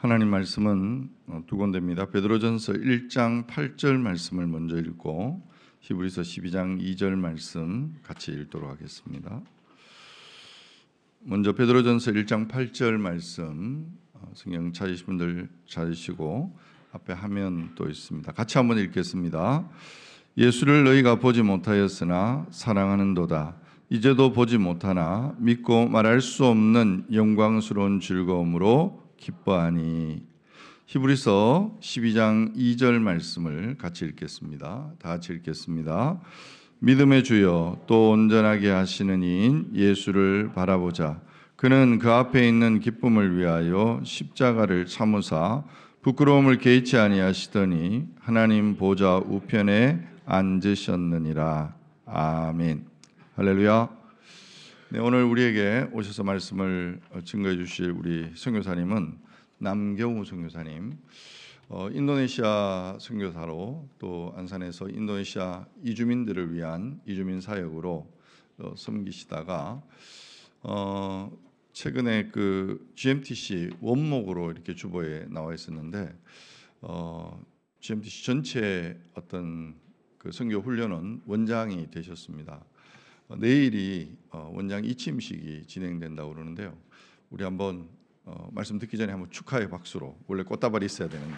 하나님 말씀은 두 군데입니다. 베드로전서 1장 8절 말씀을 먼저 읽고 히브리서 12장 2절 말씀 같이 읽도록 하겠습니다. 먼저 베드로전서 1장 8절 말씀 성경 찾으신 분들 찾으시고 앞에 화면 또 있습니다. 같이 한번 읽겠습니다. 예수를 너희가 보지 못하였으나 사랑하는도다. 이제도 보지 못하나 믿고 말할 수 없는 영광스러운 즐거움으로 기뻐하니. 히브리서 12장 2절 말씀을 같이 읽겠습니다. 다 같이 읽겠습니다. 믿음의 주여 또 온전하게 하시는 이인 예수를 바라보자. 그는 그 앞에 있는 기쁨을 위하여 십자가를 참으사 부끄러움을 개의치 아니하시더니 하나님 보좌 우편에 앉으셨느니라. 아멘. 할렐루야. 네, 오늘 우리에게 오셔서 말씀을 증거해 주실 우리 선교사님은 남경우 선교사님, 인도네시아 선교사로 또 안산에서 인도네시아 이주민들을 위한 이주민 사역으로 섬기시다가 최근에 그 GMTC 원목으로 이렇게 주보에 나와 있었는데 GMTC 전체 어떤 그 선교 훈련은 원장이 되셨습니다. 내일이 원장 이침식이 진행된다고 그러는데요. 우리 한번 말씀 듣기 전에 한번 축하의 박수로, 원래 꽃다발이 있어야 되는데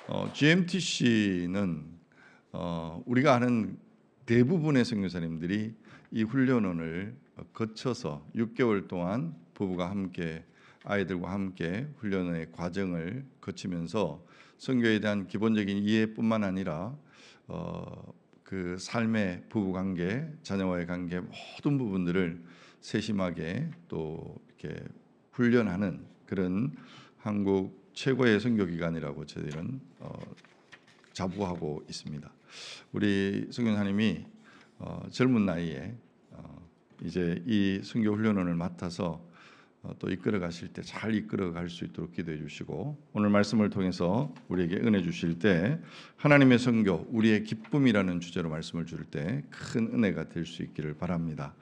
감사합니다. GMTC는 우리가 아는 대부분의 선교사님들이 이 훈련원을 거쳐서 6개월 동안 부부가 함께 아이들과 함께 훈련의 과정을 거치면서 선교에 대한 기본적인 이해뿐만 아니라 그 삶의 부부관계, 자녀와의 관계 모든 부분들을 세심하게 또 이렇게 훈련하는 그런 한국 최고의 선교기관이라고 저희들은 자부하고 있습니다. 우리 선교사님이 젊은 나이에 이제 이 선교 훈련원을 맡아서 또 이끌어 가실 때 잘 이끌어 갈 수 있도록 기도해 주시고, 오늘 말씀을 통해서 우리에게 은혜 주실 때 하나님의 선교 우리의 기쁨이라는 주제로 말씀을 줄 때 큰 은혜가 될 수 있기를 바랍니다.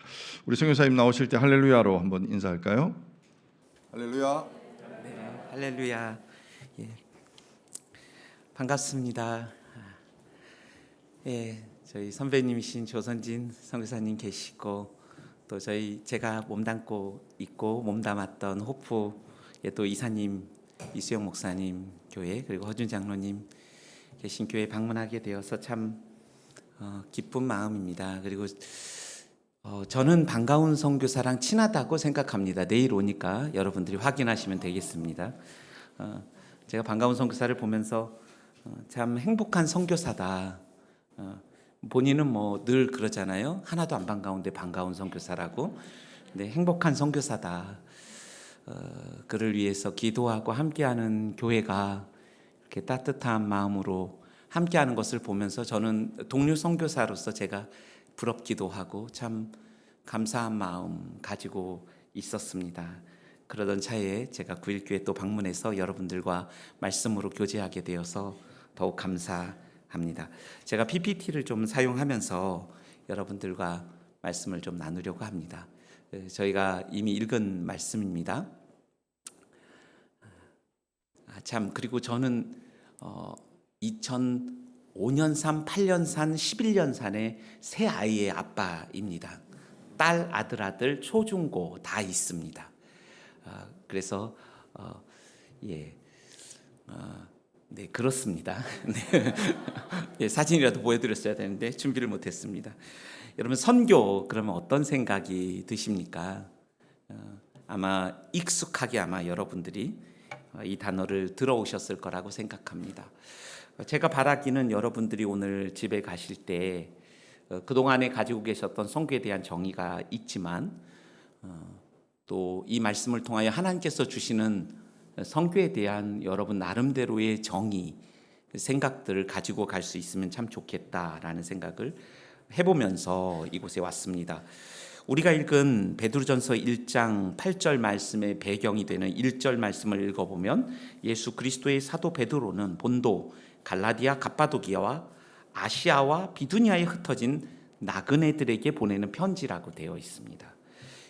우리 선교사님 나오실 때 할렐루야로 한번 인사할까요? 할렐루야. 네, 할렐루야. 예, 반갑습니다. 예, 저희 선배님이신 조선진 선교사님 계시고, 또 제가 몸담고 있고 몸담았던 호프의 또 이사님 이수영 목사님 교회, 그리고 허준 장로님 계신 교회 방문하게 되어서 참 기쁜 마음입니다. 그리고 저는 반가운 선교사랑 친하다고 생각합니다. 내일 오니까 여러분들이 확인하시면 되겠습니다. 제가 반가운 선교사를 보면서 참 행복한 선교사다. 본인은 뭐 늘 그러잖아요. 하나도 안 반가운데 반가운 선교사라고. 근데 행복한 선교사다. 그를 위해서 기도하고 함께하는 교회가 이렇게 따뜻한 마음으로 함께하는 것을 보면서 저는 동료 선교사로서 제가 부럽기도 하고 참 감사한 마음 가지고 있었습니다. 그러던 차에 제가 9.1교회 또 방문해서 여러분들과 말씀으로 교제하게 되어서 더욱 감사합니다. 제가 PPT를 좀 사용하면서 여러분들과 말씀을 좀 나누려고 합니다. 저희가 이미 읽은 말씀입니다. 참, 그리고 저는 2005년산, 8년산, 11년산의 세 아이의 아빠입니다. 딸, 아들, 초중고 다 있습니다. 그래서 네, 그렇습니다. 네. 예, 사진이라도 보여드렸어야 되는데 준비를 못했습니다. 여러분, 선교 그러면 어떤 생각이 드십니까? 아마 익숙하게 여러분들이 이 단어를 들어오셨을 거라고 생각합니다. 제가 바라기는 여러분들이 오늘 집에 가실 때 그동안에 가지고 계셨던 선교에 대한 정의가 있지만 또 이 말씀을 통하여 하나님께서 주시는 선교에 대한 여러분 나름대로의 정의, 생각들을 가지고 갈 수 있으면 참 좋겠다라는 생각을 해보면서 이곳에 왔습니다. 우리가 읽은 베드로전서 1장 8절 말씀의 배경이 되는 1절 말씀을 읽어보면 예수 그리스도의 사도 베드로는 본도, 갈라디아, 갑바도기아와 아시아와 비두니아에 흩어진 나그네들에게 보내는 편지라고 되어 있습니다.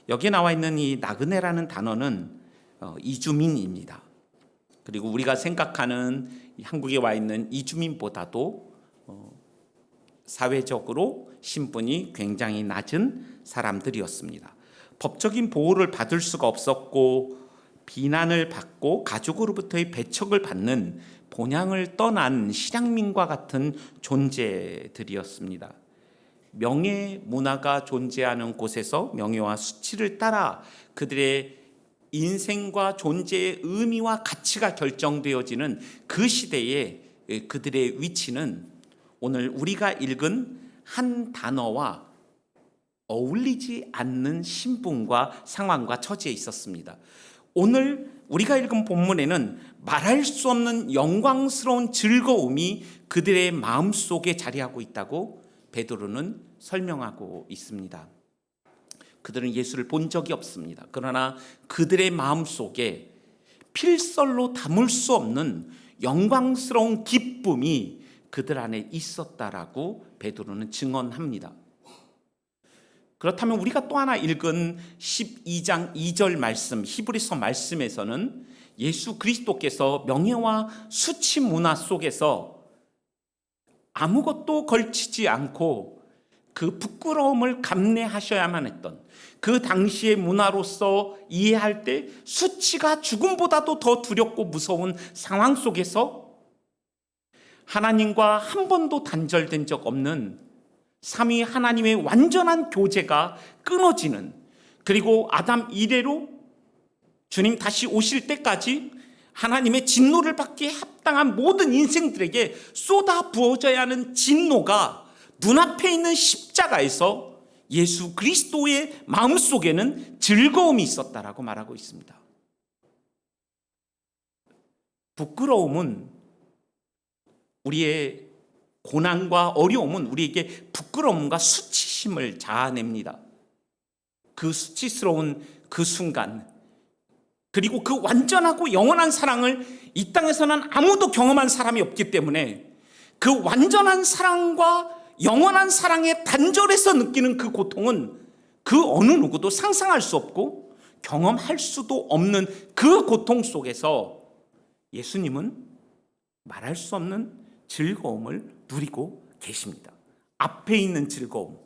여기에 나와 있는 이 나그네라는 단어는 이주민입니다. 그리고 우리가 생각하는 한국에 와 있는 이주민보다도 사회적으로 신분이 굉장히 낮은 사람들이었습니다. 법적인 보호를 받을 수가 없었고 비난을 받고 가족으로부터의 배척을 받는 본향을 떠난 실향민과 같은 존재들이었습니다. 명예 문화가 존재하는 곳에서 명예와 수치를 따라 그들의 인생과 존재의 의미와 가치가 결정되어지는 그 시대에 그들의 위치는 오늘 우리가 읽은 한 단어와 어울리지 않는 신분과 상황과 처지에 있었습니다. 오늘 우리가 읽은 본문에는 말할 수 없는 영광스러운 즐거움이 그들의 마음속에 자리하고 있다고 베드로는 설명하고 있습니다. 그들은 예수를 본 적이 없습니다. 그러나 그들의 마음속에 필설로 담을 수 없는 영광스러운 기쁨이 그들 안에 있었다라고 베드로는 증언합니다. 그렇다면 우리가 또 하나 읽은 12장 2절 말씀, 히브리서 말씀에서는 예수 그리스도께서 명예와 수치 문화 속에서 아무것도 걸치지 않고 그 부끄러움을 감내하셔야만 했던 그 당시의 문화로서 이해할 때 수치가 죽음보다도 더 두렵고 무서운 상황 속에서 하나님과 한 번도 단절된 적 없는 삼위 하나님의 완전한 교제가 끊어지는, 그리고 아담 이래로 주님 다시 오실 때까지 하나님의 진노를 받기에 합당한 모든 인생들에게 쏟아 부어져야 하는 진노가 눈앞에 있는 십자가에서 예수 그리스도의 마음속에는 즐거움이 있었다라고 말하고 있습니다. 부끄러움은 우리의 고난과 어려움은 우리에게 부끄러움과 수치심을 자아냅니다. 그 수치스러운 그 순간, 그리고 그 완전하고 영원한 사랑을 이 땅에서는 아무도 경험한 사람이 없기 때문에 그 완전한 사랑과 영원한 사랑의 단절에서 느끼는 그 고통은 그 어느 누구도 상상할 수 없고 경험할 수도 없는 그 고통 속에서 예수님은 말할 수 없는 즐거움을 누리고 계십니다. 앞에 있는 즐거움,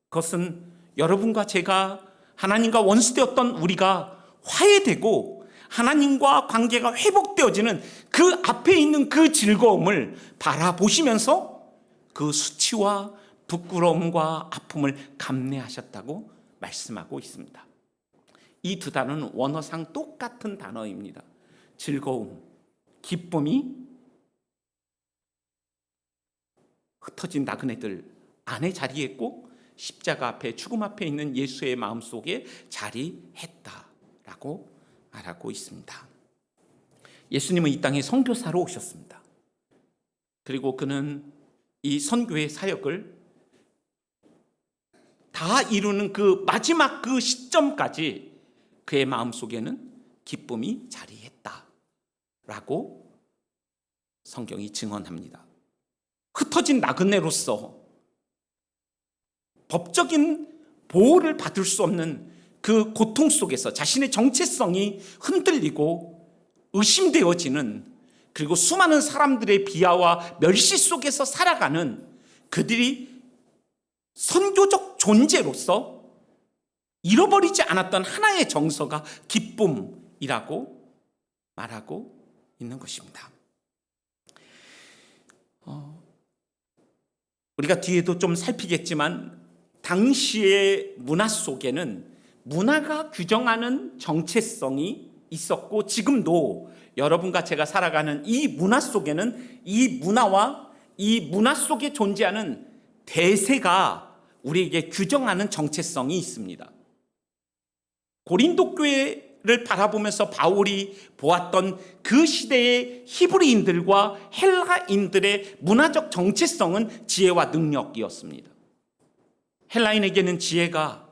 그것은 여러분과 제가 하나님과 원수되었던 우리가 화해되고 하나님과 관계가 회복되어지는 그 앞에 있는 그 즐거움을 바라보시면서 그 수치와 부끄러움과 아픔을 감내하셨다고 말씀하고 있습니다. 이 두 단어는 원어상 똑같은 단어입니다. 즐거움, 기쁨이 흩어진 나그네들 안에 자리했고 십자가 앞에, 죽음 앞에 있는 예수의 마음속에 자리했다라고 말하고 있습니다. 예수님은 이 땅에 선교사로 오셨습니다. 그리고 그는 이 선교의 사역을 다 이루는 그 마지막 그 시점까지 그의 마음속에는 기쁨이 자리했다라고 성경이 증언합니다. 흩어진 나그네로서 법적인 보호를 받을 수 없는 그 고통 속에서 자신의 정체성이 흔들리고 의심되어지는, 그리고 수많은 사람들의 비하와 멸시 속에서 살아가는 그들이 선교적 존재로서 잃어버리지 않았던 하나의 정서가 기쁨이라고 말하고 있는 것입니다. 우리가 뒤에도 좀 살피겠지만 당시의 문화 속에는 문화가 규정하는 정체성이 있었고, 지금도 여러분과 제가 살아가는 이 문화 속에는 이 문화와 이 문화 속에 존재하는 대세가 우리에게 규정하는 정체성이 있습니다. 고린도 교회를 바라보면서 바울이 보았던 그 시대의 히브리인들과 헬라인들의 문화적 정체성은 지혜와 능력이었습니다. 헬라인에게는 지혜가,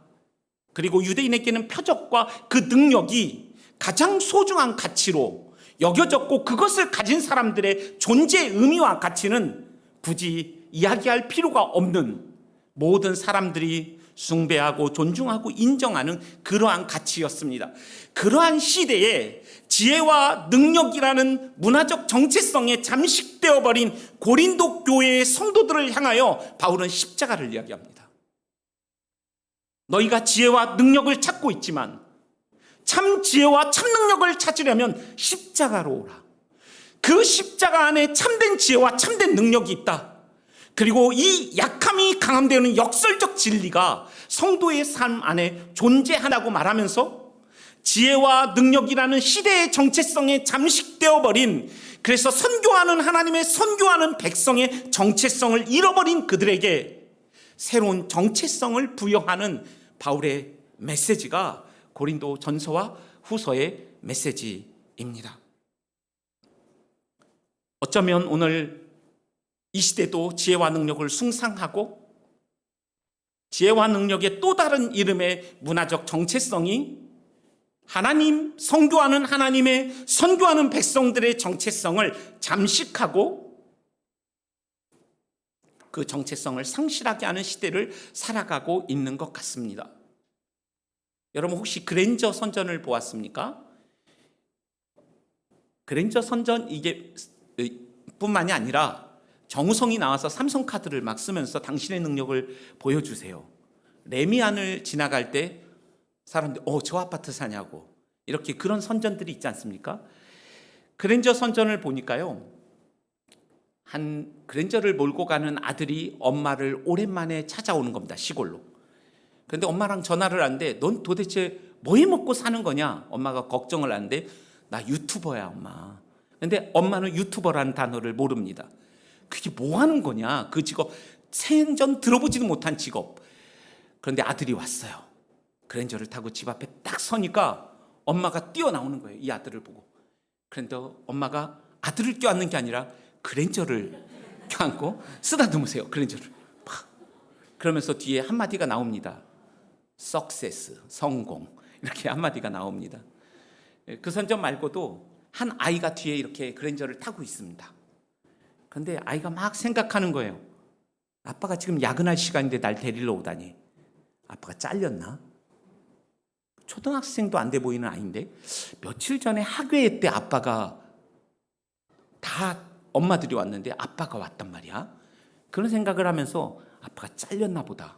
그리고 유대인에게는 표적과 그 능력이 가장 소중한 가치로 여겨졌고, 그것을 가진 사람들의 존재의 의미와 가치는 굳이 이야기할 필요가 없는, 모든 사람들이 숭배하고 존중하고 인정하는 그러한 가치였습니다. 그러한 시대에 지혜와 능력이라는 문화적 정체성에 잠식되어 버린 고린도 교회의 성도들을 향하여 바울은 십자가를 이야기합니다. 너희가 지혜와 능력을 찾고 있지만 참 지혜와 참 능력을 찾으려면 십자가로 오라. 그 십자가 안에 참된 지혜와 참된 능력이 있다. 그리고 이 약함이 강함되는 역설적 진리가 성도의 삶 안에 존재하라고 말하면서 지혜와 능력이라는 시대의 정체성에 잠식되어 버린, 그래서 선교하는 하나님의 선교하는 백성의 정체성을 잃어버린 그들에게 새로운 정체성을 부여하는 바울의 메시지가 고린도 전서와 후서의 메시지입니다. 어쩌면 오늘 이 시대도 지혜와 능력을 숭상하고 지혜와 능력의 또 다른 이름의 문화적 정체성이 하나님, 선교하는 하나님의 선교하는 백성들의 정체성을 잠식하고 그 정체성을 상실하게 하는 시대를 살아가고 있는 것 같습니다. 여러분 혹시 그랜저 선전을 보았습니까? 그랜저 선전 이게 뿐만이 아니라 정우성이 나와서 삼성카드를 막 쓰면서 당신의 능력을 보여주세요. 레미안을 지나갈 때 사람들이 저 아파트 사냐고 이렇게 그런 선전들이 있지 않습니까? 그랜저 선전을 보니까요, 한 그랜저를 몰고 가는 아들이 엄마를 오랜만에 찾아오는 겁니다. 시골로. 그런데 엄마랑 전화를 하는데 넌 도대체 뭐 해 먹고 사는 거냐? 엄마가 걱정을 하는데 나 유튜버야 엄마. 근데 엄마는 유튜버라는 단어를 모릅니다. 그게 뭐 하는 거냐? 그 직업 생전 들어보지도 못한 직업. 그런데 아들이 왔어요. 그랜저를 타고 집 앞에 딱 서니까 엄마가 뛰어나오는 거예요. 이 아들을 보고. 그런데 엄마가 아들을 껴안는 게 아니라 그랜저를 껴안고 쓰다듬으세요. 그랜저를 팍. 그러면서 뒤에 한마디가 나옵니다. 석세스, 성공. 이렇게 한마디가 나옵니다. 그 선전 말고도 한 아이가 뒤에 이렇게 그랜저를 타고 있습니다. 그런데 아이가 막 생각하는 거예요. 아빠가 지금 야근할 시간인데 날 데리러 오다니. 아빠가 잘렸나? 초등학생도 안 돼 보이는 아이인데 며칠 전에 학회 때 아빠가 다 엄마들이 왔는데 아빠가 왔단 말이야. 그런 생각을 하면서 아빠가 잘렸나 보다.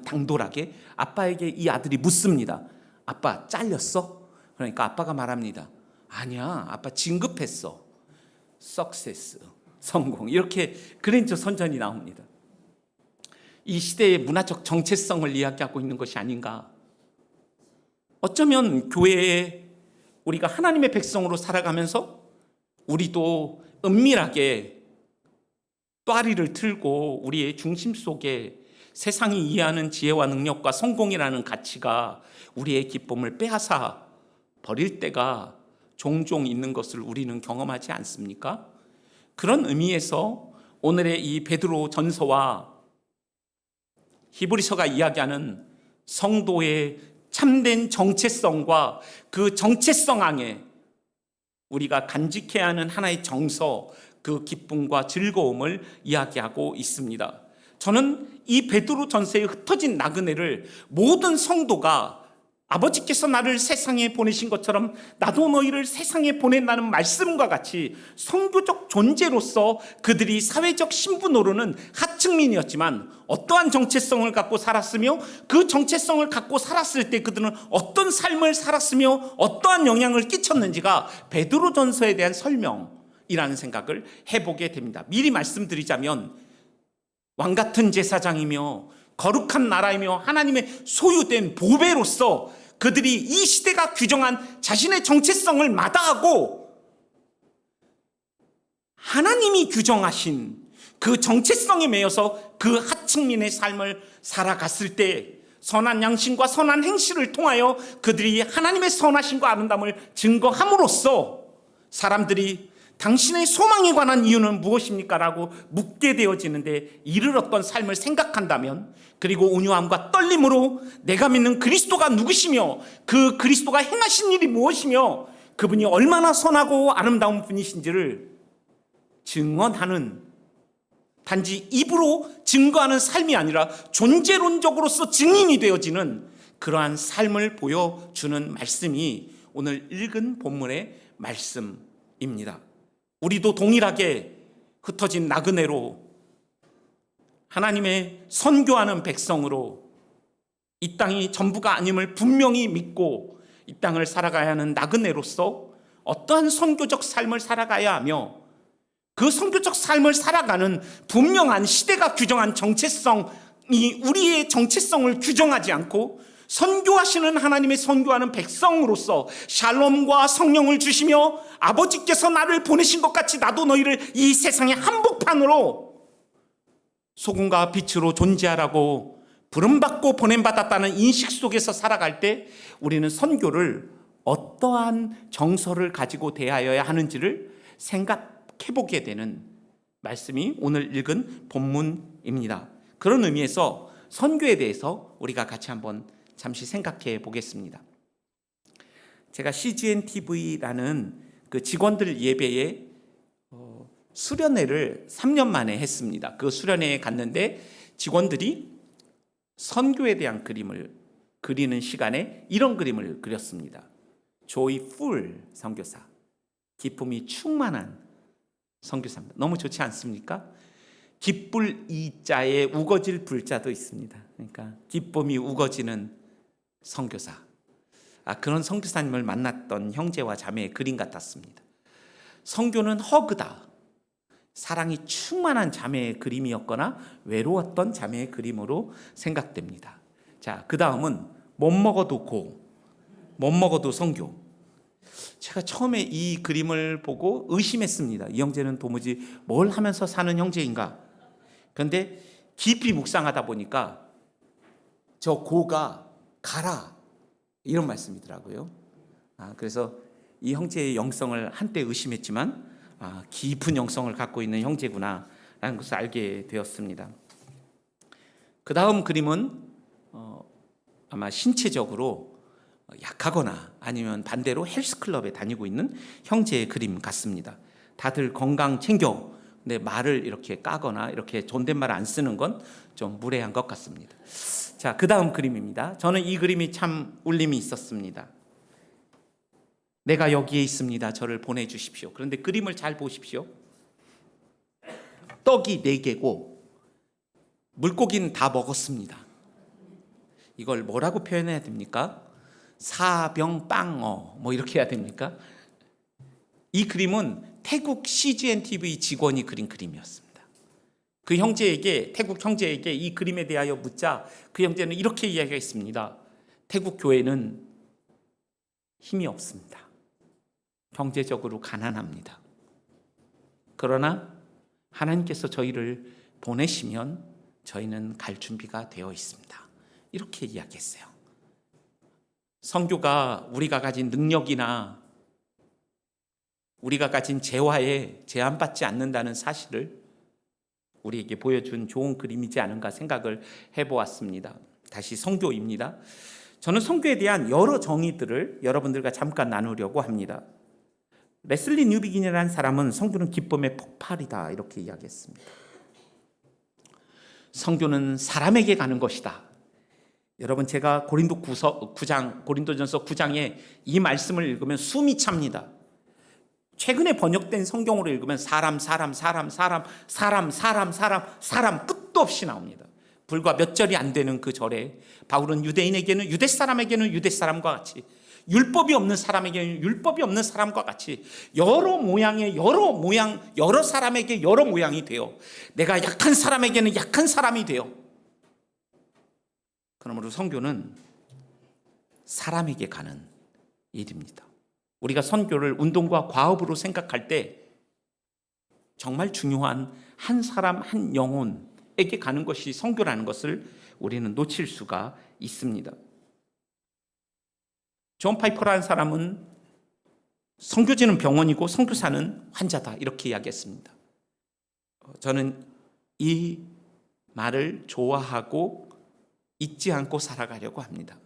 당돌하게 아빠에게 이 아들이 묻습니다. 아빠 잘렸어? 그러니까 아빠가 말합니다. 아니야, 아빠 진급했어. 석세스, 성공. 이렇게 그랜저 선전이 나옵니다. 이 시대의 문화적 정체성을 이야기하고 있는 것이 아닌가. 어쩌면 교회에 우리가 하나님의 백성으로 살아가면서 우리도 은밀하게 또아리를 틀고 우리의 중심 속에 세상이 이해하는 지혜와 능력과 성공이라는 가치가 우리의 기쁨을 빼앗아 버릴 때가 종종 있는 것을 우리는 경험하지 않습니까? 그런 의미에서 오늘의 이 베드로 전서와 히브리서가 이야기하는 성도의 참된 정체성과 그 정체성 안에 우리가 간직해야 하는 하나의 정서, 그 기쁨과 즐거움을 이야기하고 있습니다. 저는 이 베드로 전서에 흩어진 나그네를 모든 성도가 아버지께서 나를 세상에 보내신 것처럼 나도 너희를 세상에 보낸다는 말씀과 같이 선교적 존재로서 그들이 사회적 신분으로는 하층민이었지만 어떠한 정체성을 갖고 살았으며 그 정체성을 갖고 살았을 때 그들은 어떤 삶을 살았으며 어떠한 영향을 끼쳤는지가 베드로전서에 대한 설명이라는 생각을 해보게 됩니다. 미리 말씀드리자면 왕같은 제사장이며 거룩한 나라이며 하나님의 소유된 보배로서 그들이 이 시대가 규정한 자신의 정체성을 마다하고 하나님이 규정하신 그 정체성에 매여서 그 하층민의 삶을 살아갔을 때 선한 양심과 선한 행실을 통하여 그들이 하나님의 선하심과 아름다움을 증거함으로써 사람들이 당신의 소망에 관한 이유는 무엇입니까? 라고 묻게 되어지는데 이를 어떤 삶을 생각한다면, 그리고 온유함과 떨림으로 내가 믿는 그리스도가 누구시며 그 그리스도가 행하신 일이 무엇이며 그분이 얼마나 선하고 아름다운 분이신지를 증언하는 단지 입으로 증거하는 삶이 아니라 존재론적으로서 증인이 되어지는 그러한 삶을 보여주는 말씀이 오늘 읽은 본문의 말씀입니다. 우리도 동일하게 흩어진 나그네로 하나님의 선교하는 백성으로 이 땅이 전부가 아님을 분명히 믿고 이 땅을 살아가야 하는 나그네로서 어떠한 선교적 삶을 살아가야 하며 그 선교적 삶을 살아가는 분명한 시대가 규정한 정체성이 우리의 정체성을 규정하지 않고 선교하시는 하나님의 선교하는 백성으로서 샬롬과 성령을 주시며 아버지께서 나를 보내신 것 같이 나도 너희를 이 세상의 한복판으로 소금과 빛으로 존재하라고 부름받고 보냄받았다는 인식 속에서 살아갈 때 우리는 선교를 어떠한 정서를 가지고 대하여야 하는지를 생각해보게 되는 말씀이 오늘 읽은 본문입니다. 그런 의미에서 선교에 대해서 우리가 같이 한번 잠시 생각해 보겠습니다. 제가 CGN TV라는 그 직원들 예배에 수련회를 3년 만에 했습니다. 그 수련회에 갔는데 직원들이 선교에 대한 그림을 그리는 시간에 이런 그림을 그렸습니다. 조이풀 선교사, 기쁨이 충만한 선교사입니다. 너무 좋지 않습니까? 기쁠 이자에 우거질 불자도 있습니다. 그러니까 기쁨이 우거지는 선교사. 그런 선교사님을 만났던 형제와 자매의 그림 같았습니다. 선교는 허그다. 사랑이 충만한 자매의 그림이었거나 외로웠던 자매의 그림으로 생각됩니다. 자, 그 다음은 못 먹어도 고, 못 먹어도 선교. 제가 처음에 이 그림을 보고 의심했습니다. 이 형제는 도무지 뭘 하면서 사는 형제인가? 그런데 깊이 묵상하다 보니까 저 고가 가라 이런 말씀이더라고요. 그래서 이 형제의 영성을 한때 의심했지만 깊은 영성을 갖고 있는 형제구나 라는 것을 알게 되었습니다. 그 다음 그림은 아마 신체적으로 약하거나 아니면 반대로 헬스클럽에 다니고 있는 형제의 그림 같습니다. 다들 건강 챙겨. 근데 말을 이렇게 까거나 이렇게 존댓말 안 쓰는 건 좀 무례한 것 같습니다. 자, 그 다음 그림입니다. 저는 이 그림이 참 울림이 있었습니다. 내가 여기에 있습니다. 저를 보내주십시오. 그런데 그림을 잘 보십시오. 떡이 4개고 물고기는 다 먹었습니다. 이걸 뭐라고 표현해야 됩니까? 사병빵어 뭐 이렇게 해야 됩니까? 이 그림은 태국 CGN TV 직원이 그린 그림이었습니다. 그 형제에게, 태국 형제에게 이 그림에 대하여 묻자 그 형제는 이렇게 이야기했습니다. 태국 교회는 힘이 없습니다. 경제적으로 가난합니다. 그러나 하나님께서 저희를 보내시면 저희는 갈 준비가 되어 있습니다. 이렇게 이야기했어요. 선교가 우리가 가진 능력이나 우리가 가진 재화에 제한받지 않는다는 사실을 우리에게 보여준 좋은 그림이지 않은가 생각을 해보았습니다. 다시 선교입니다. 저는 선교에 대한 여러 정의들을 여러분들과 잠깐 나누려고 합니다. 레슬리 뉴비긴이라는 사람은 선교는 기쁨의 폭발이다 이렇게 이야기했습니다. 선교는 사람에게 가는 것이다. 여러분 제가 고린도전서 9장에 이 말씀을 읽으면 숨이 찹니다. 최근에 번역된 성경으로 읽으면 사람 끝도 없이 나옵니다. 불과 몇 절이 안 되는 그 절에 바울은 유대인에게는 유대 사람에게는 유대 사람과 같이 율법이 없는 사람에게는 율법이 없는 사람과 같이 여러 사람에게 여러 모양이 되어 내가 약한 사람에게는 약한 사람이 되어 그러므로 선교는 사람에게 가는 일입니다. 우리가 선교를 운동과 과업으로 생각할 때 정말 중요한 한 사람 한 영혼에게 가는 것이 선교라는 것을 우리는 놓칠 수가 있습니다. 존 파이퍼라는 사람은 선교지는 병원이고 선교사는 환자다 이렇게 이야기했습니다. 저는 이 말을 좋아하고 잊지 않고 살아가려고 합니다.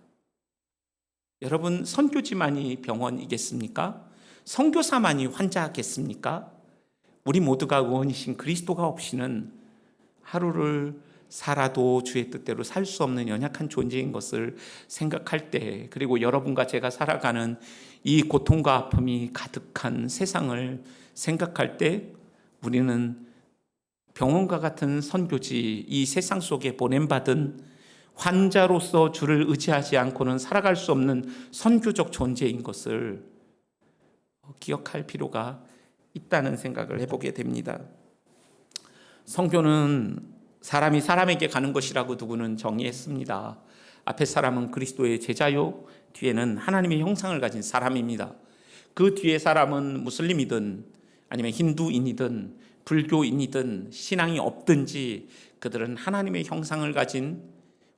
여러분 선교지만이 병원이겠습니까? 선교사만이 환자겠습니까? 우리 모두가 의원이신 그리스도가 없이는 하루를 살아도 주의 뜻대로 살 수 없는 연약한 존재인 것을 생각할 때, 그리고 여러분과 제가 살아가는 이 고통과 아픔이 가득한 세상을 생각할 때, 우리는 병원과 같은 선교지, 이 세상 속에 보냄받은 환자로서 주를 의지하지 않고는 살아갈 수 없는 선교적 존재인 것을 기억할 필요가 있다는 생각을 해보게 됩니다. 선교는 사람이 사람에게 가는 것이라고 누구는 정의했습니다. 앞에 사람은 그리스도의 제자요, 뒤에는 하나님의 형상을 가진 사람입니다. 그 뒤에 사람은 무슬림이든 아니면 힌두인이든 불교인이든 신앙이 없든지 그들은 하나님의 형상을 가진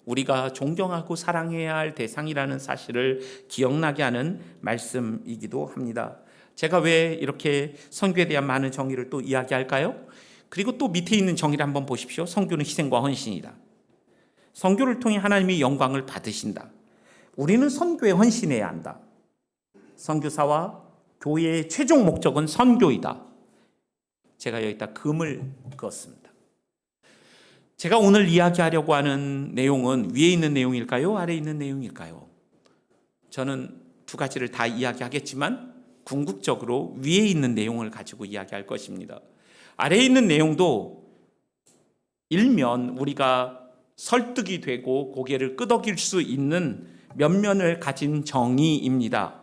우리가 존경하고 사랑해야 할 대상이라는 사실을 기억나게 하는 말씀이기도 합니다. 제가 왜 이렇게 선교에 대한 많은 정의를 또 이야기할까요? 그리고 또 밑에 있는 정의를 한번 보십시오. 선교는 희생과 헌신이다. 선교를 통해 하나님이 영광을 받으신다. 우리는 선교에 헌신해야 한다. 선교사와 교회의 최종 목적은 선교이다. 제가 여기다 금을 그었습니다. 제가 오늘 이야기하려고 하는 내용은 위에 있는 내용일까요? 아래에 있는 내용일까요? 저는 두 가지를 다 이야기하겠지만 궁극적으로 위에 있는 내용을 가지고 이야기할 것입니다. 아래에 있는 내용도 일면 우리가 설득이 되고 고개를 끄덕일 수 있는 면면을 가진 정의입니다.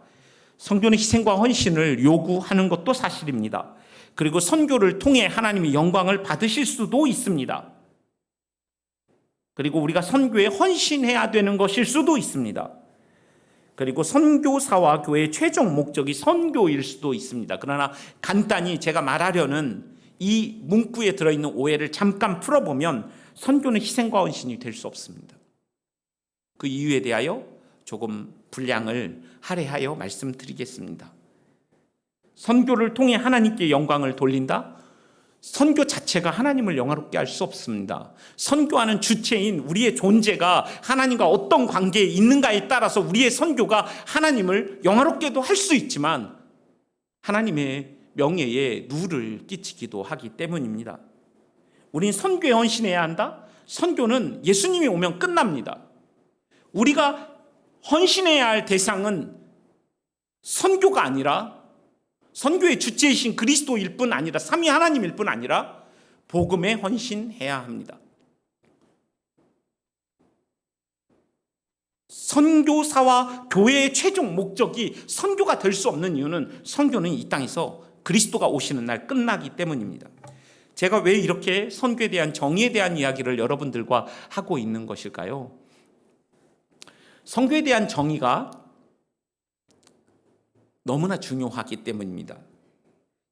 선교는 희생과 헌신을 요구하는 것도 사실입니다. 그리고 선교를 통해 하나님이 영광을 받으실 수도 있습니다. 그리고 우리가 선교에 헌신해야 되는 것일 수도 있습니다. 그리고 선교사와 교회의 최종 목적이 선교일 수도 있습니다. 그러나 간단히 제가 말하려는 이 문구에 들어있는 오해를 잠깐 풀어보면 선교는 희생과 헌신이 될 수 없습니다. 그 이유에 대하여 조금 분량을 할애하여 말씀드리겠습니다. 선교를 통해 하나님께 영광을 돌린다? 선교 자체가 하나님을 영화롭게 할 수 없습니다. 선교하는 주체인 우리의 존재가 하나님과 어떤 관계에 있는가에 따라서 우리의 선교가 하나님을 영화롭게도 할 수 있지만 하나님의 명예에 누를 끼치기도 하기 때문입니다. 우린 선교에 헌신해야 한다? 선교는 예수님이 오면 끝납니다. 우리가 헌신해야 할 대상은 선교가 아니라 선교의 주체이신 그리스도일 뿐 아니라 삼위 하나님일 뿐 아니라 복음에 헌신해야 합니다. 선교사와 교회의 최종 목적이 선교가 될 수 없는 이유는 선교는 이 땅에서 그리스도가 오시는 날 끝나기 때문입니다. 제가 왜 이렇게 선교에 대한 정의에 대한 이야기를 여러분들과 하고 있는 것일까요? 선교에 대한 정의가 너무나 중요하기 때문입니다.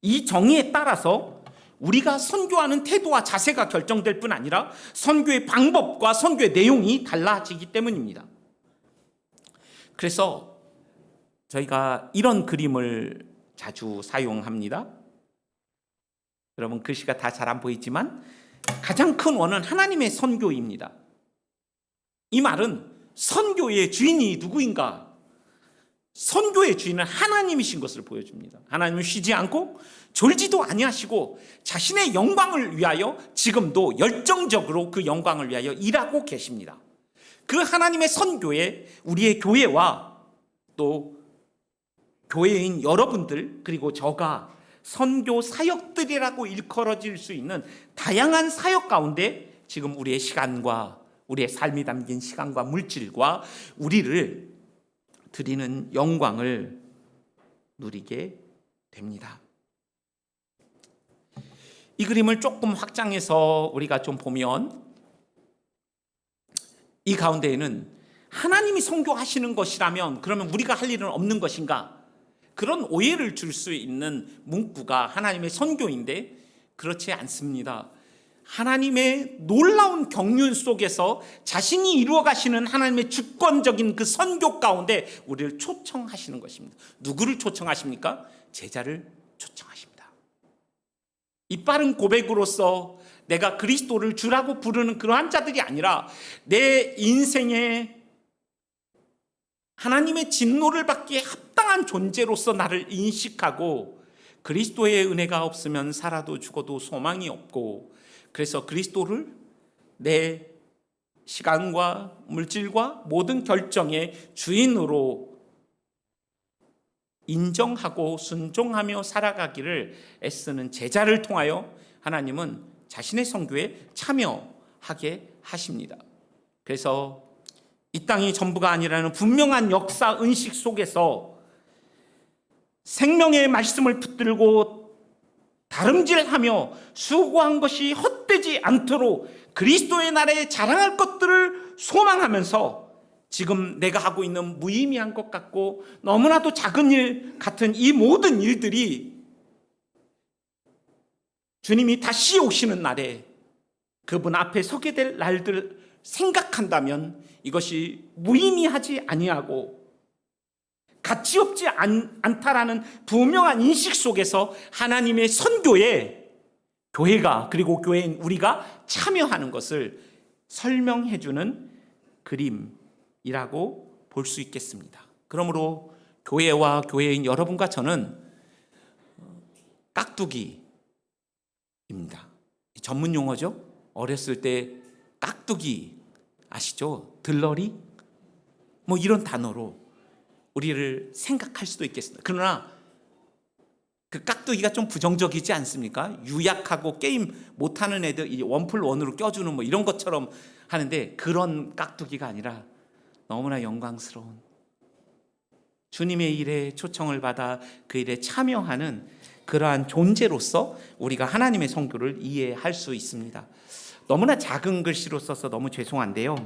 이 정의에 따라서 우리가 선교하는 태도와 자세가 결정될 뿐 아니라 선교의 방법과 선교의 내용이 달라지기 때문입니다. 그래서 저희가 이런 그림을 자주 사용합니다. 여러분 글씨가 다 잘 안 보이지만 가장 큰 원은 하나님의 선교입니다. 이 말은 선교의 주인이 누구인가? 선교의 주인은 하나님이신 것을 보여줍니다. 하나님은 쉬지 않고 졸지도 아니하시고 자신의 영광을 위하여 지금도 열정적으로 그 영광을 위하여 일하고 계십니다. 그 하나님의 선교에 우리의 교회와 또 교회인 여러분들 그리고 저가 선교 사역들이라고 일컬어질 수 있는 다양한 사역 가운데 지금 우리의 시간과 우리의 삶이 담긴 시간과 물질과 우리를 드리는 영광을 누리게 됩니다. 이 그림을 조금 확장해서 우리가 좀 보면 이 가운데에는 하나님이 선교하시는 것이라면 그러면 우리가 할 일은 없는 것인가? 그런 오해를 줄 수 있는 문구가 하나님의 선교인데 그렇지 않습니다. 하나님의 놀라운 경륜 속에서 자신이 이루어 가시는 하나님의 주권적인 그 선교 가운데 우리를 초청하시는 것입니다. 누구를 초청하십니까? 제자를 초청하십니다. 이 빠른 고백으로서 내가 그리스도를 주라고 부르는 그러한 자들이 아니라 내 인생에 하나님의 진노를 받기에 합당한 존재로서 나를 인식하고 그리스도의 은혜가 없으면 살아도 죽어도 소망이 없고 그래서 그리스도를 내 시간과 물질과 모든 결정의 주인으로 인정하고 순종하며 살아가기를 애쓰는 제자를 통하여 하나님은 자신의 선교에 참여하게 하십니다. 그래서 이 땅이 전부가 아니라는 분명한 역사 은식 속에서 생명의 말씀을 붙들고 다름질하며 수고한 것이 헛되지 않도록 그리스도의 나라에 자랑할 것들을 소망하면서 지금 내가 하고 있는 무의미한 것 같고 너무나도 작은 일 같은 이 모든 일들이 주님이 다시 오시는 날에 그분 앞에 서게 될 날들 생각한다면 이것이 무의미하지 아니하고 가치 없지 않다라는 분명한 인식 속에서 하나님의 선교에 교회가 그리고 교회인 우리가 참여하는 것을 설명해주는 그림이라고 볼 수 있겠습니다. 그러므로 교회와 교회인 여러분과 저는 깍두기입니다. 전문 용어죠. 어렸을 때 깍두기 아시죠? 들러리? 뭐 이런 단어로 우리를 생각할 수도 있겠습니다. 그러나 그 깍두기가 좀 부정적이지 않습니까? 유약하고 게임 못하는 애들 이 원플 원으로 껴주는 뭐 이런 것처럼 하는데 그런 깍두기가 아니라 너무나 영광스러운 주님의 일에 초청을 받아 그 일에 참여하는 그러한 존재로서 우리가 하나님의 선교를 이해할 수 있습니다. 너무나 작은 글씨로 써서 너무 죄송한데요.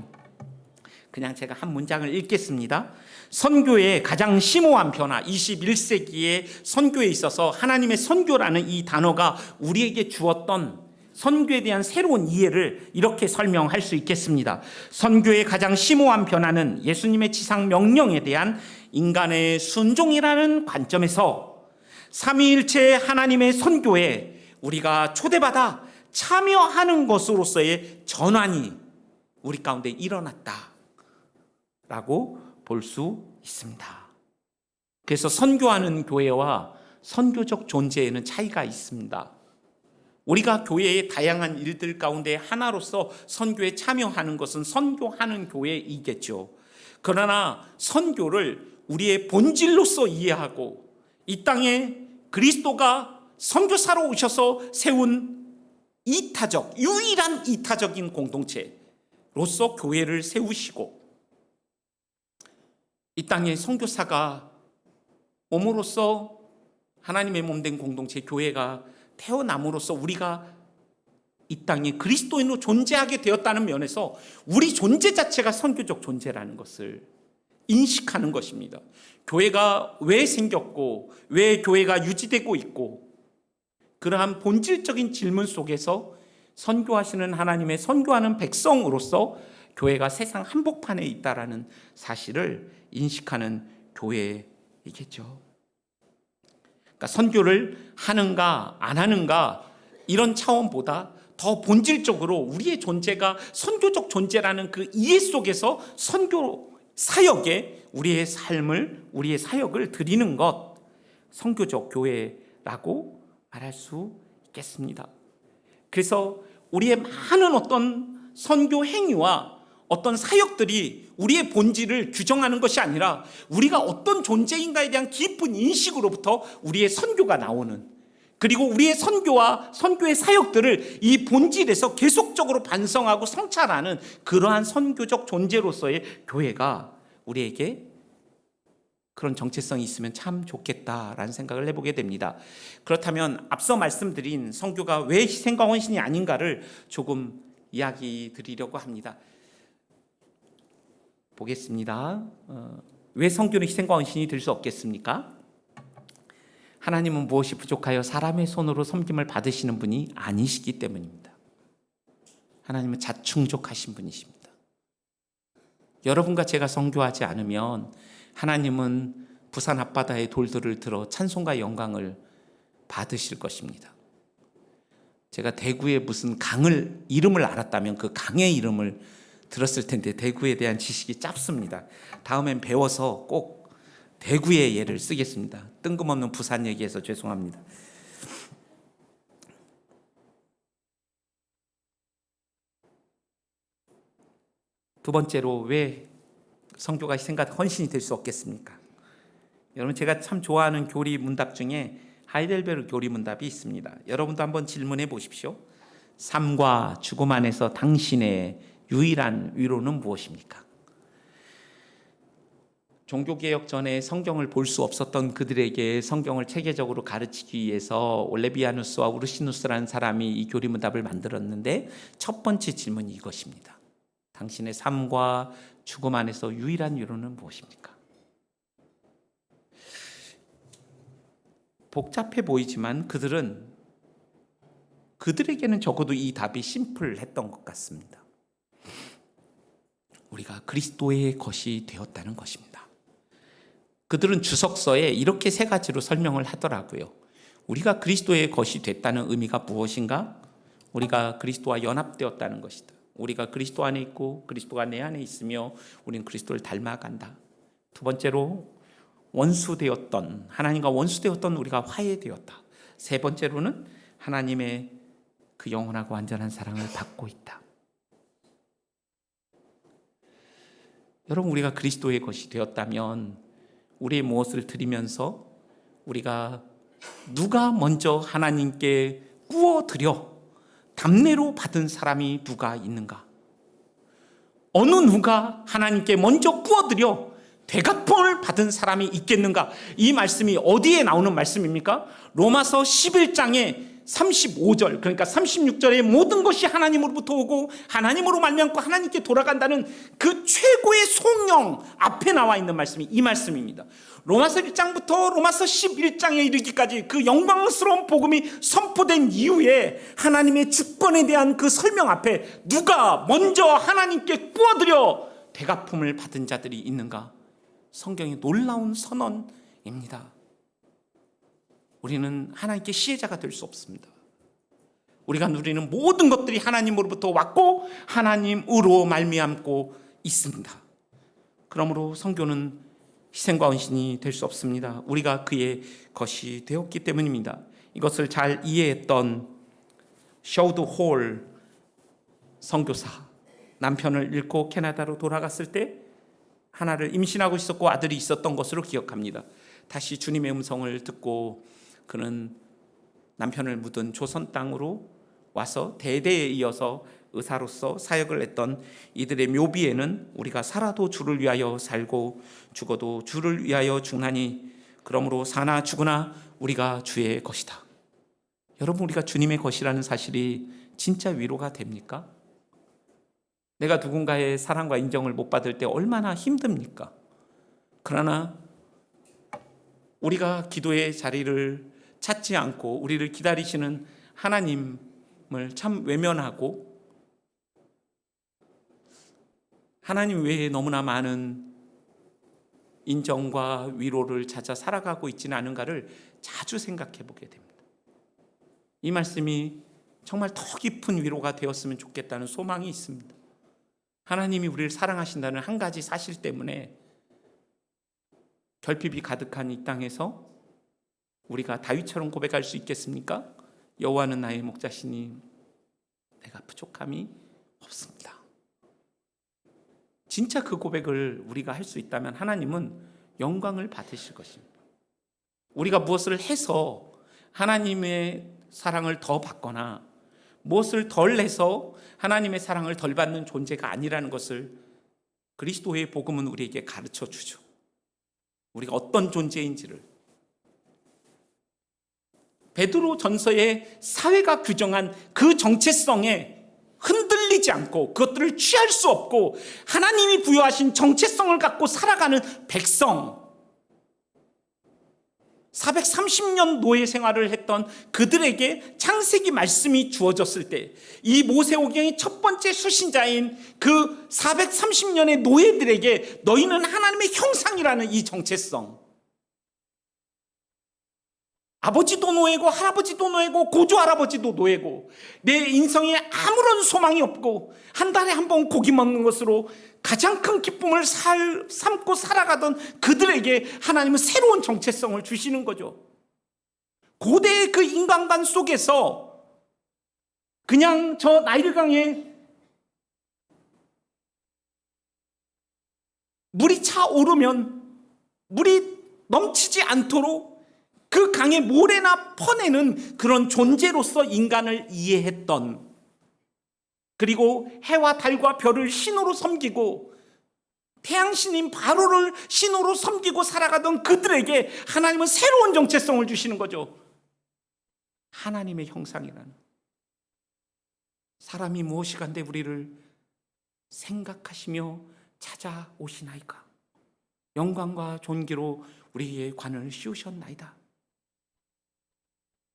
그냥 제가 한 문장을 읽겠습니다. 선교의 가장 심오한 변화, 21세기의 선교에 있어서 하나님의 선교라는 이 단어가 우리에게 주었던 선교에 대한 새로운 이해를 이렇게 설명할 수 있겠습니다. 선교의 가장 심오한 변화는 예수님의 지상 명령에 대한 인간의 순종이라는 관점에서 삼위일체 하나님의 선교에 우리가 초대받아 참여하는 것으로서의 전환이 우리 가운데 일어났다라고 볼 수 있습니다. 그래서 선교하는 교회와 선교적 존재에는 차이가 있습니다. 우리가 교회의 다양한 일들 가운데 하나로서 선교에 참여하는 것은 선교하는 교회이겠죠. 그러나 선교를 우리의 본질로서 이해하고 이 땅에 그리스도가 선교사로 오셔서 세운 이타적, 유일한 이타적인 공동체로서 교회를 세우시고 이 땅에 선교사가 몸으로써 하나님의 몸된 공동체 교회가 태어남으로써 우리가 이 땅에 그리스도인으로 존재하게 되었다는 면에서 우리 존재 자체가 선교적 존재라는 것을 인식하는 것입니다. 교회가 왜 생겼고 왜 교회가 유지되고 있고 그러한 본질적인 질문 속에서 선교하시는 하나님의 선교하는 백성으로서 교회가 세상 한복판에 있다라는 사실을 인식하는 교회이겠죠. 그러니까 선교를 하는가 안 하는가 이런 차원보다 더 본질적으로 우리의 존재가 선교적 존재라는 그 이해 속에서 선교 사역에 우리의 삶을 우리의 사역을 드리는 것 선교적 교회라고 말할 수 있겠습니다. 그래서 우리의 많은 어떤 선교 행위와 어떤 사역들이 우리의 본질을 규정하는 것이 아니라 우리가 어떤 존재인가에 대한 깊은 인식으로부터 우리의 선교가 나오는 그리고 우리의 선교와 선교의 사역들을 이 본질에서 계속적으로 반성하고 성찰하는 그러한 선교적 존재로서의 교회가 우리에게 그런 정체성이 있으면 참 좋겠다라는 생각을 해보게 됩니다. 그렇다면 앞서 말씀드린 선교가 왜 희생과 헌신이 아닌가를 조금 이야기 드리려고 합니다. 보겠습니다. 왜 선교는 희생과 헌신이 될 수 없겠습니까? 하나님은 무엇이 부족하여 사람의 손으로 섬김을 받으시는 분이 아니시기 때문입니다. 하나님은 자충족하신 분이십니다. 여러분과 제가 선교하지 않으면 하나님은 부산 앞바다의 돌들을 들어 찬송과 영광을 받으실 것입니다. 제가 대구에 무슨 강을 이름을 알았다면 그 강의 이름을 들었을 텐데 대구에 대한 지식이 짧습니다. 다음엔 배워서 꼭 대구의 예를 쓰겠습니다. 뜬금없는 부산 얘기해서 죄송합니다. 두 번째로 왜 선교가 희생과 헌신이 될 수 없겠습니까? 여러분, 제가 참 좋아하는 교리 문답 중에 하이델베르 교리 문답이 있습니다. 여러분도 한번 질문해 보십시오. 삶과 죽음 안에서 당신의 유일한 위로는 무엇입니까? 종교개혁 전에 성경을 볼 수 없었던 그들에게 성경을 체계적으로 가르치기 위해서 올레비아누스와 우르시누스라는 사람이 이 교리 문답을 만들었는데, 첫 번째 질문이 이것입니다. 당신의 삶과 죽음 안에서 유일한 위로는 무엇입니까? 복잡해 보이지만 그들에게는 적어도 이 답이 심플했던 것 같습니다. 우리가 그리스도의 것이 되었다는 것입니다. 그들은 주석서에 이렇게 세 가지로 설명을 하더라고요. 우리가 그리스도의 것이 됐다는 의미가 무엇인가? 우리가 그리스도와 연합되었다는 것이다. 우리가 그리스도 안에 있고 그리스도가 내 안에 있으며 우리는 그리스도를 닮아간다. 두 번째로 하나님과 원수되었던 우리가 화해되었다. 세 번째로는 하나님의 그 영원하고 완전한 사랑을 받고 있다. 여러분, 우리가 그리스도의 것이 되었다면 우리의 무엇을 드리면서 우리가 누가 먼저 하나님께 구워드려 답례로 받은 사람이 누가 있는가? 어느 누가 하나님께 먼저 구워드려 되갚음을 받은 사람이 있겠는가? 이 말씀이 어디에 나오는 말씀입니까? 로마서 11장에 35절, 그러니까 36절에 모든 것이 하나님으로부터 오고 하나님으로 말미암고 하나님께 돌아간다는 그 최고의 송영 앞에 나와 있는 말씀이 이 말씀입니다. 로마서 1장부터 로마서 11장에 이르기까지 그 영광스러운 복음이 선포된 이후에 하나님의 주권에 대한 그 설명 앞에 누가 먼저 하나님께 구워드려 되갚음을 받은 자들이 있는가? 성경의 놀라운 선언입니다. 우리는 하나님께 시혜자가 될 수 없습니다. 우리가 누리는 모든 것들이 하나님으로부터 왔고 하나님으로 말미암고 있습니다. 그러므로 선교는 희생과 헌신이 될 수 없습니다. 우리가 그의 것이 되었기 때문입니다. 이것을 잘 이해했던 셔우드 홀 선교사, 남편을 잃고 캐나다로 돌아갔을 때 하나를 임신하고 있었고 아들이 있었던 것으로 기억합니다. 다시 주님의 음성을 듣고 그는 남편을 묻은 조선 땅으로 와서 대대에 이어서 의사로서 사역을 했던 이들의 묘비에는 우리가 살아도 주를 위하여 살고 죽어도 주를 위하여 죽나니 그러므로 사나 죽으나 우리가 주의 것이다. 여러분, 우리가 주님의 것이라는 사실이 진짜 위로가 됩니까? 내가 누군가의 사랑과 인정을 못 받을 때 얼마나 힘듭니까? 그러나 우리가 기도의 자리를 찾지 않고 우리를 기다리시는 하나님을 참 외면하고 하나님 외에 너무나 많은 인정과 위로를 찾아 살아가고 있지는 않은가를 자주 생각해 보게 됩니다. 이 말씀이 정말 더 깊은 위로가 되었으면 좋겠다는 소망이 있습니다. 하나님이 우리를 사랑하신다는 한 가지 사실 때문에 결핍이 가득한 이 땅에서 우리가 다윗처럼 고백할 수 있겠습니까? 여호와는 나의 목자시니 내가 부족함이 없습니다. 진짜 그 고백을 우리가 할 수 있다면 하나님은 영광을 받으실 것입니다. 우리가 무엇을 해서 하나님의 사랑을 더 받거나 무엇을 덜 해서 하나님의 사랑을 덜 받는 존재가 아니라는 것을 그리스도의 복음은 우리에게 가르쳐 주죠. 우리가 어떤 존재인지를. 베드로 전서의 사회가 규정한 그 정체성에 흔들리지 않고 그것들을 취할 수 없고 하나님이 부여하신 정체성을 갖고 살아가는 백성, 430년 노예 생활을 했던 그들에게 창세기 말씀이 주어졌을 때 이 모세오경의 첫 번째 수신자인 그 430년의 노예들에게 너희는 하나님의 형상이라는 이 정체성, 아버지도 노예고 할아버지도 노예고 고조할아버지도 노예고 내 인생에 아무런 소망이 없고 한 달에 한 번 고기 먹는 것으로 가장 큰 기쁨을 삼고 살아가던 그들에게 하나님은 새로운 정체성을 주시는 거죠. 고대의 그 인간관 속에서 그냥 저 나일강에 물이 차오르면 물이 넘치지 않도록 그 강의 모래나 퍼내는 그런 존재로서 인간을 이해했던, 그리고 해와 달과 별을 신으로 섬기고 태양신인 바로를 신으로 섬기고 살아가던 그들에게 하나님은 새로운 정체성을 주시는 거죠. 하나님의 형상이라는, 사람이 무엇이간데 우리를 생각하시며 찾아오시나이까. 영광과 존귀로 우리의 관을 씌우셨나이다.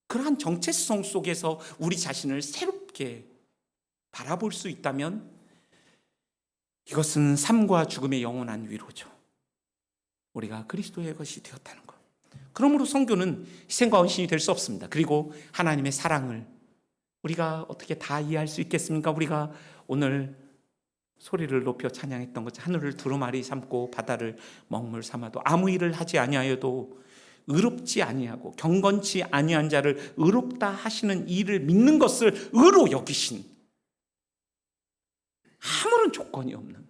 그러한 정체성 속에서 우리 자신을 새롭게 바라볼 수 있다면 이것은 삶과 죽음의 영원한 위로죠. 우리가 그리스도의 것이 되었다는 것. 그러므로 선교는 희생과 헌신이 될 수 없습니다. 그리고 하나님의 사랑을 우리가 어떻게 다 이해할 수 있겠습니까? 우리가 오늘 소리를 높여 찬양했던 것, 하늘을 두루마리 삼고 바다를 먹물 삼아도 아무 일을 하지 아니하여도 의롭지 아니하고 경건치 아니한 자를 의롭다 하시는 이를 믿는 것을 의로 여기신, 아무런 조건이 없는,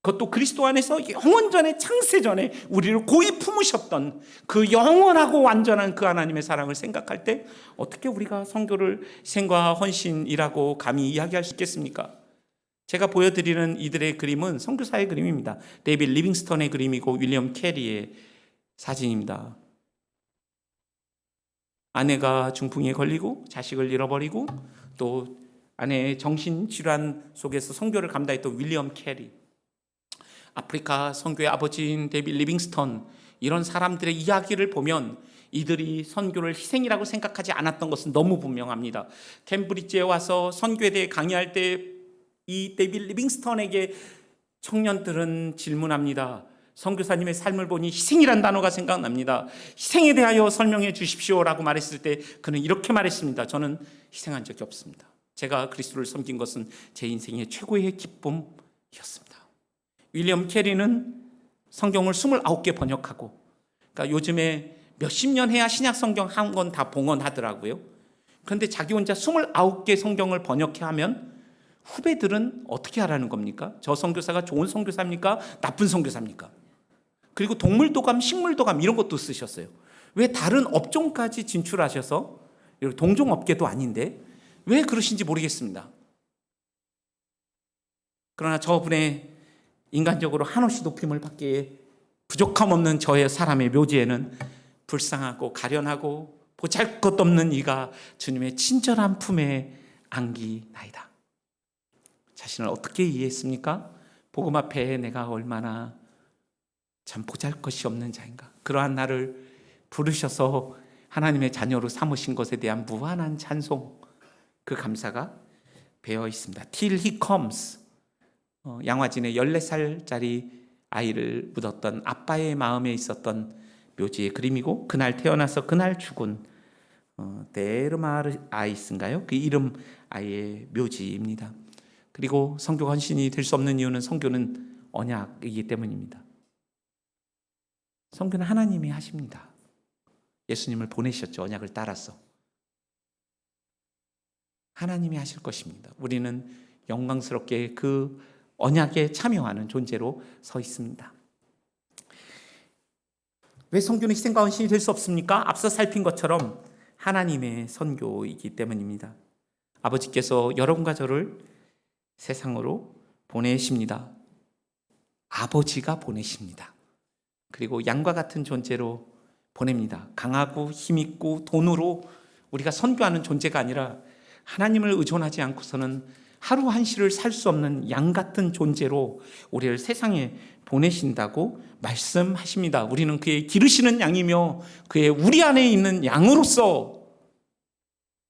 그것도 그리스도 안에서 영원전에 창세전에 우리를 고이 품으셨던 그 영원하고 완전한 그 하나님의 사랑을 생각할 때 어떻게 우리가 선교를 희생과 헌신이라고 감히 이야기할 수 있겠습니까? 제가 보여드리는 이들의 그림은 선교사의 그림입니다. 데이빗 리빙스턴의 그림이고 윌리엄 캐리의 사진입니다. 아내가 중풍에 걸리고 자식을 잃어버리고 또 아내의 정신질환 속에서 선교를 감당했던 윌리엄 캐리, 아프리카 선교의 아버지인 데이빗 리빙스턴, 이런 사람들의 이야기를 보면 이들이 선교를 희생이라고 생각하지 않았던 것은 너무 분명합니다. 캠브리지에 와서 선교에 대해 강의할 때 이 데이빗 리빙스턴에게 청년들은 질문합니다. 선교사님의 삶을 보니 희생이란 단어가 생각납니다. 희생에 대하여 설명해 주십시오라고 말했을 때 그는 이렇게 말했습니다. 저는 희생한 적이 없습니다. 제가 그리스도를 섬긴 것은 제 인생의 최고의 기쁨이었습니다. 윌리엄 캐리는 성경을 29개 번역하고, 그러니까 요즘에 몇십 년 해야 신약 성경 한 권 다 봉헌하더라고요. 그런데 자기 혼자 29개 성경을 번역해 하면 후배들은 어떻게 하라는 겁니까? 저 선교사가 좋은 선교사입니까? 나쁜 선교사입니까? 그리고 동물도감, 식물도감 이런 것도 쓰셨어요. 왜 다른 업종까지 진출하셔서, 동종업계도 아닌데 왜 그러신지 모르겠습니다. 그러나 저분의 인간적으로 한없이 높임을 받기에 부족함 없는 저의 사람의 묘지에는 불쌍하고 가련하고 보잘것없는 이가 주님의 친절한 품에 안기나이다. 자신을 어떻게 이해했습니까? 복음 앞에 내가 얼마나 참 보잘것이 없는 자인가. 그러한 나를 부르셔서 하나님의 자녀로 삼으신 것에 대한 무한한 찬송, 그 감사가 배어 있습니다. Till he comes. 양화진의 14살짜리 아이를 묻었던 아빠의 마음에 있었던 묘지의 그림이고, 그날 태어나서 그날 죽은 데르마르 아이스인가요? 그 이름 아이의 묘지입니다. 그리고 선교 헌신이 될 수 없는 이유는 선교는 언약이기 때문입니다. 선교는 하나님이 하십니다. 예수님을 보내셨죠. 언약을 따라서. 하나님이 하실 것입니다. 우리는 영광스럽게 그 언약에 참여하는 존재로 서 있습니다. 왜 선교는 희생과 헌신이 될 수 없습니까? 앞서 살핀 것처럼 하나님의 선교이기 때문입니다. 아버지께서 여러분과 저를 세상으로 보내십니다. 아버지가 보내십니다. 그리고 양과 같은 존재로 보냅니다. 강하고 힘있고 돈으로 우리가 선교하는 존재가 아니라 하나님을 의존하지 않고서는 하루 한시를 살 수 없는 양 같은 존재로 우리를 세상에 보내신다고 말씀하십니다. 우리는 그의 기르시는 양이며 그의 우리 안에 있는 양으로서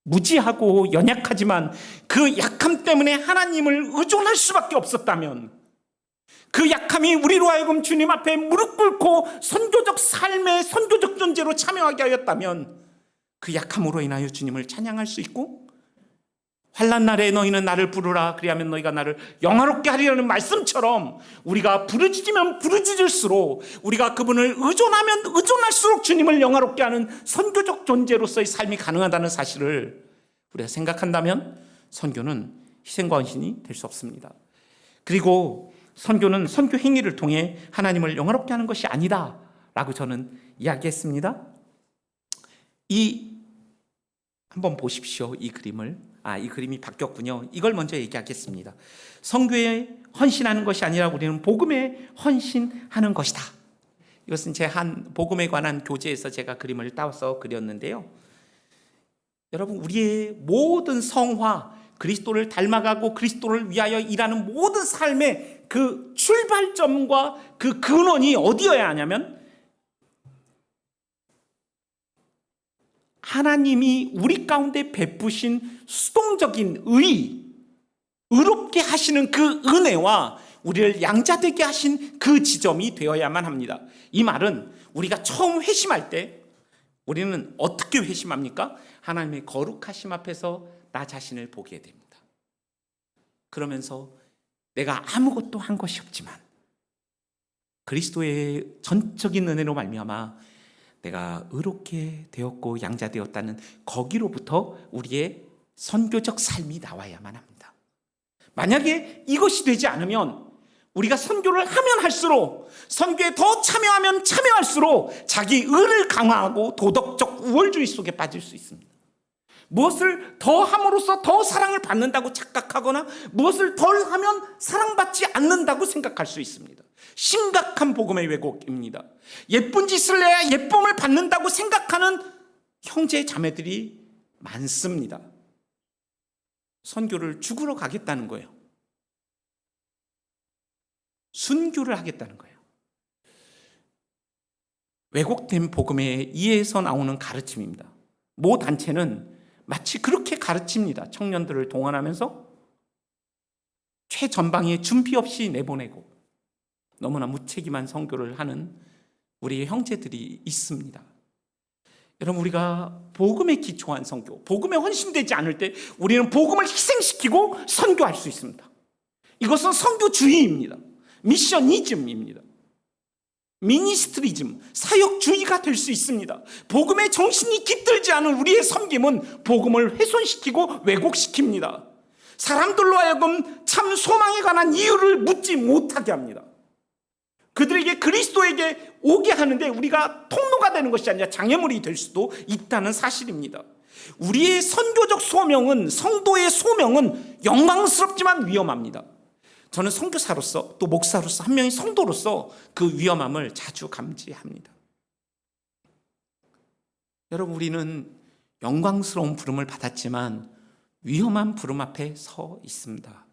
무지하고 연약하지만 그 약함 때문에 하나님을 의존할 수밖에 없었다면, 그 약함이 우리로 하여금 주님 앞에 무릎 꿇고 선교적 삶의 선교적 존재로 참여하게 하였다면 그 약함으로 인하여 주님을 찬양할 수 있고, 환난 날에 너희는 나를 부르라 그리하면 너희가 나를 영화롭게 하리라는 말씀처럼 우리가 부르짖으면 부르짖을수록, 우리가 그분을 의존하면 의존할수록 주님을 영화롭게 하는 선교적 존재로서의 삶이 가능하다는 사실을 우리가 생각한다면 선교는 희생과 헌신이 될 수 없습니다. 그리고 선교는 선교 행위를 통해 하나님을 영화롭게 하는 것이 아니다 라고 저는 이야기했습니다. 한번 보십시오. 이 그림을. 이 그림이 바뀌었군요. 이걸 먼저 얘기하겠습니다. 선교에 헌신하는 것이 아니라 우리는 복음에 헌신하는 것이다. 이것은 제 한 복음에 관한 교재에서 제가 그림을 따서 그렸는데요. 여러분, 우리의 모든 성화, 그리스도를 닮아가고 그리스도를 위하여 일하는 모든 삶의 그 출발점과 그 근원이 어디여야 하냐면 하나님이 우리 가운데 베푸신 수동적인 의롭게 하시는 그 은혜와 우리를 양자되게 하신 그 지점이 되어야만 합니다. 이 말은 우리가 처음 회심할 때 우리는 어떻게 회심합니까? 하나님의 거룩하심 앞에서 나 자신을 보게 됩니다. 그러면서 내가 아무것도 한 것이 없지만 그리스도의 전적인 은혜로 말미암아 내가 의롭게 되었고 양자되었다는 거기로부터 우리의 선교적 삶이 나와야만 합니다. 만약에 이것이 되지 않으면 우리가 선교를 하면 할수록, 선교에 더 참여하면 참여할수록 자기 의를 강화하고 도덕적 우월주의 속에 빠질 수 있습니다. 무엇을 더 함으로써 더 사랑을 받는다고 착각하거나 무엇을 덜 하면 사랑받지 않는다고 생각할 수 있습니다. 심각한 복음의 왜곡입니다. 예쁜 짓을 해야 예쁨을 받는다고 생각하는 형제 자매들이 많습니다. 선교를 죽으러 가겠다는 거예요. 순교를 하겠다는 거예요. 왜곡된 복음의 이해에서 나오는 가르침입니다. 모 단체는 마치 그렇게 가르칩니다. 청년들을 동원하면서 최전방에 준비 없이 내보내고 너무나 무책임한 선교를 하는 우리의 형제들이 있습니다. 여러분, 우리가 복음에 기초한 선교, 복음에 헌신되지 않을 때 우리는 복음을 희생시키고 선교할 수 있습니다. 이것은 선교주의입니다. 미셔니즘입니다. 미니스트리즘, 사역주의가 될 수 있습니다. 복음의 정신이 깃들지 않은 우리의 섬김은 복음을 훼손시키고 왜곡시킵니다. 사람들로 하여금 참 소망에 관한 이유를 묻지 못하게 합니다. 그들에게 그리스도에게 오게 하는데 우리가 통로가 되는 것이 아니라 장애물이 될 수도 있다는 사실입니다. 우리의 선교적 소명은, 성도의 소명은 영광스럽지만 위험합니다. 저는 선교사로서 또 목사로서 한 명의 성도로서 그 위험함을 자주 감지합니다. 여러분, 우리는 영광스러운 부름을 받았지만 위험한 부름 앞에 서 있습니다.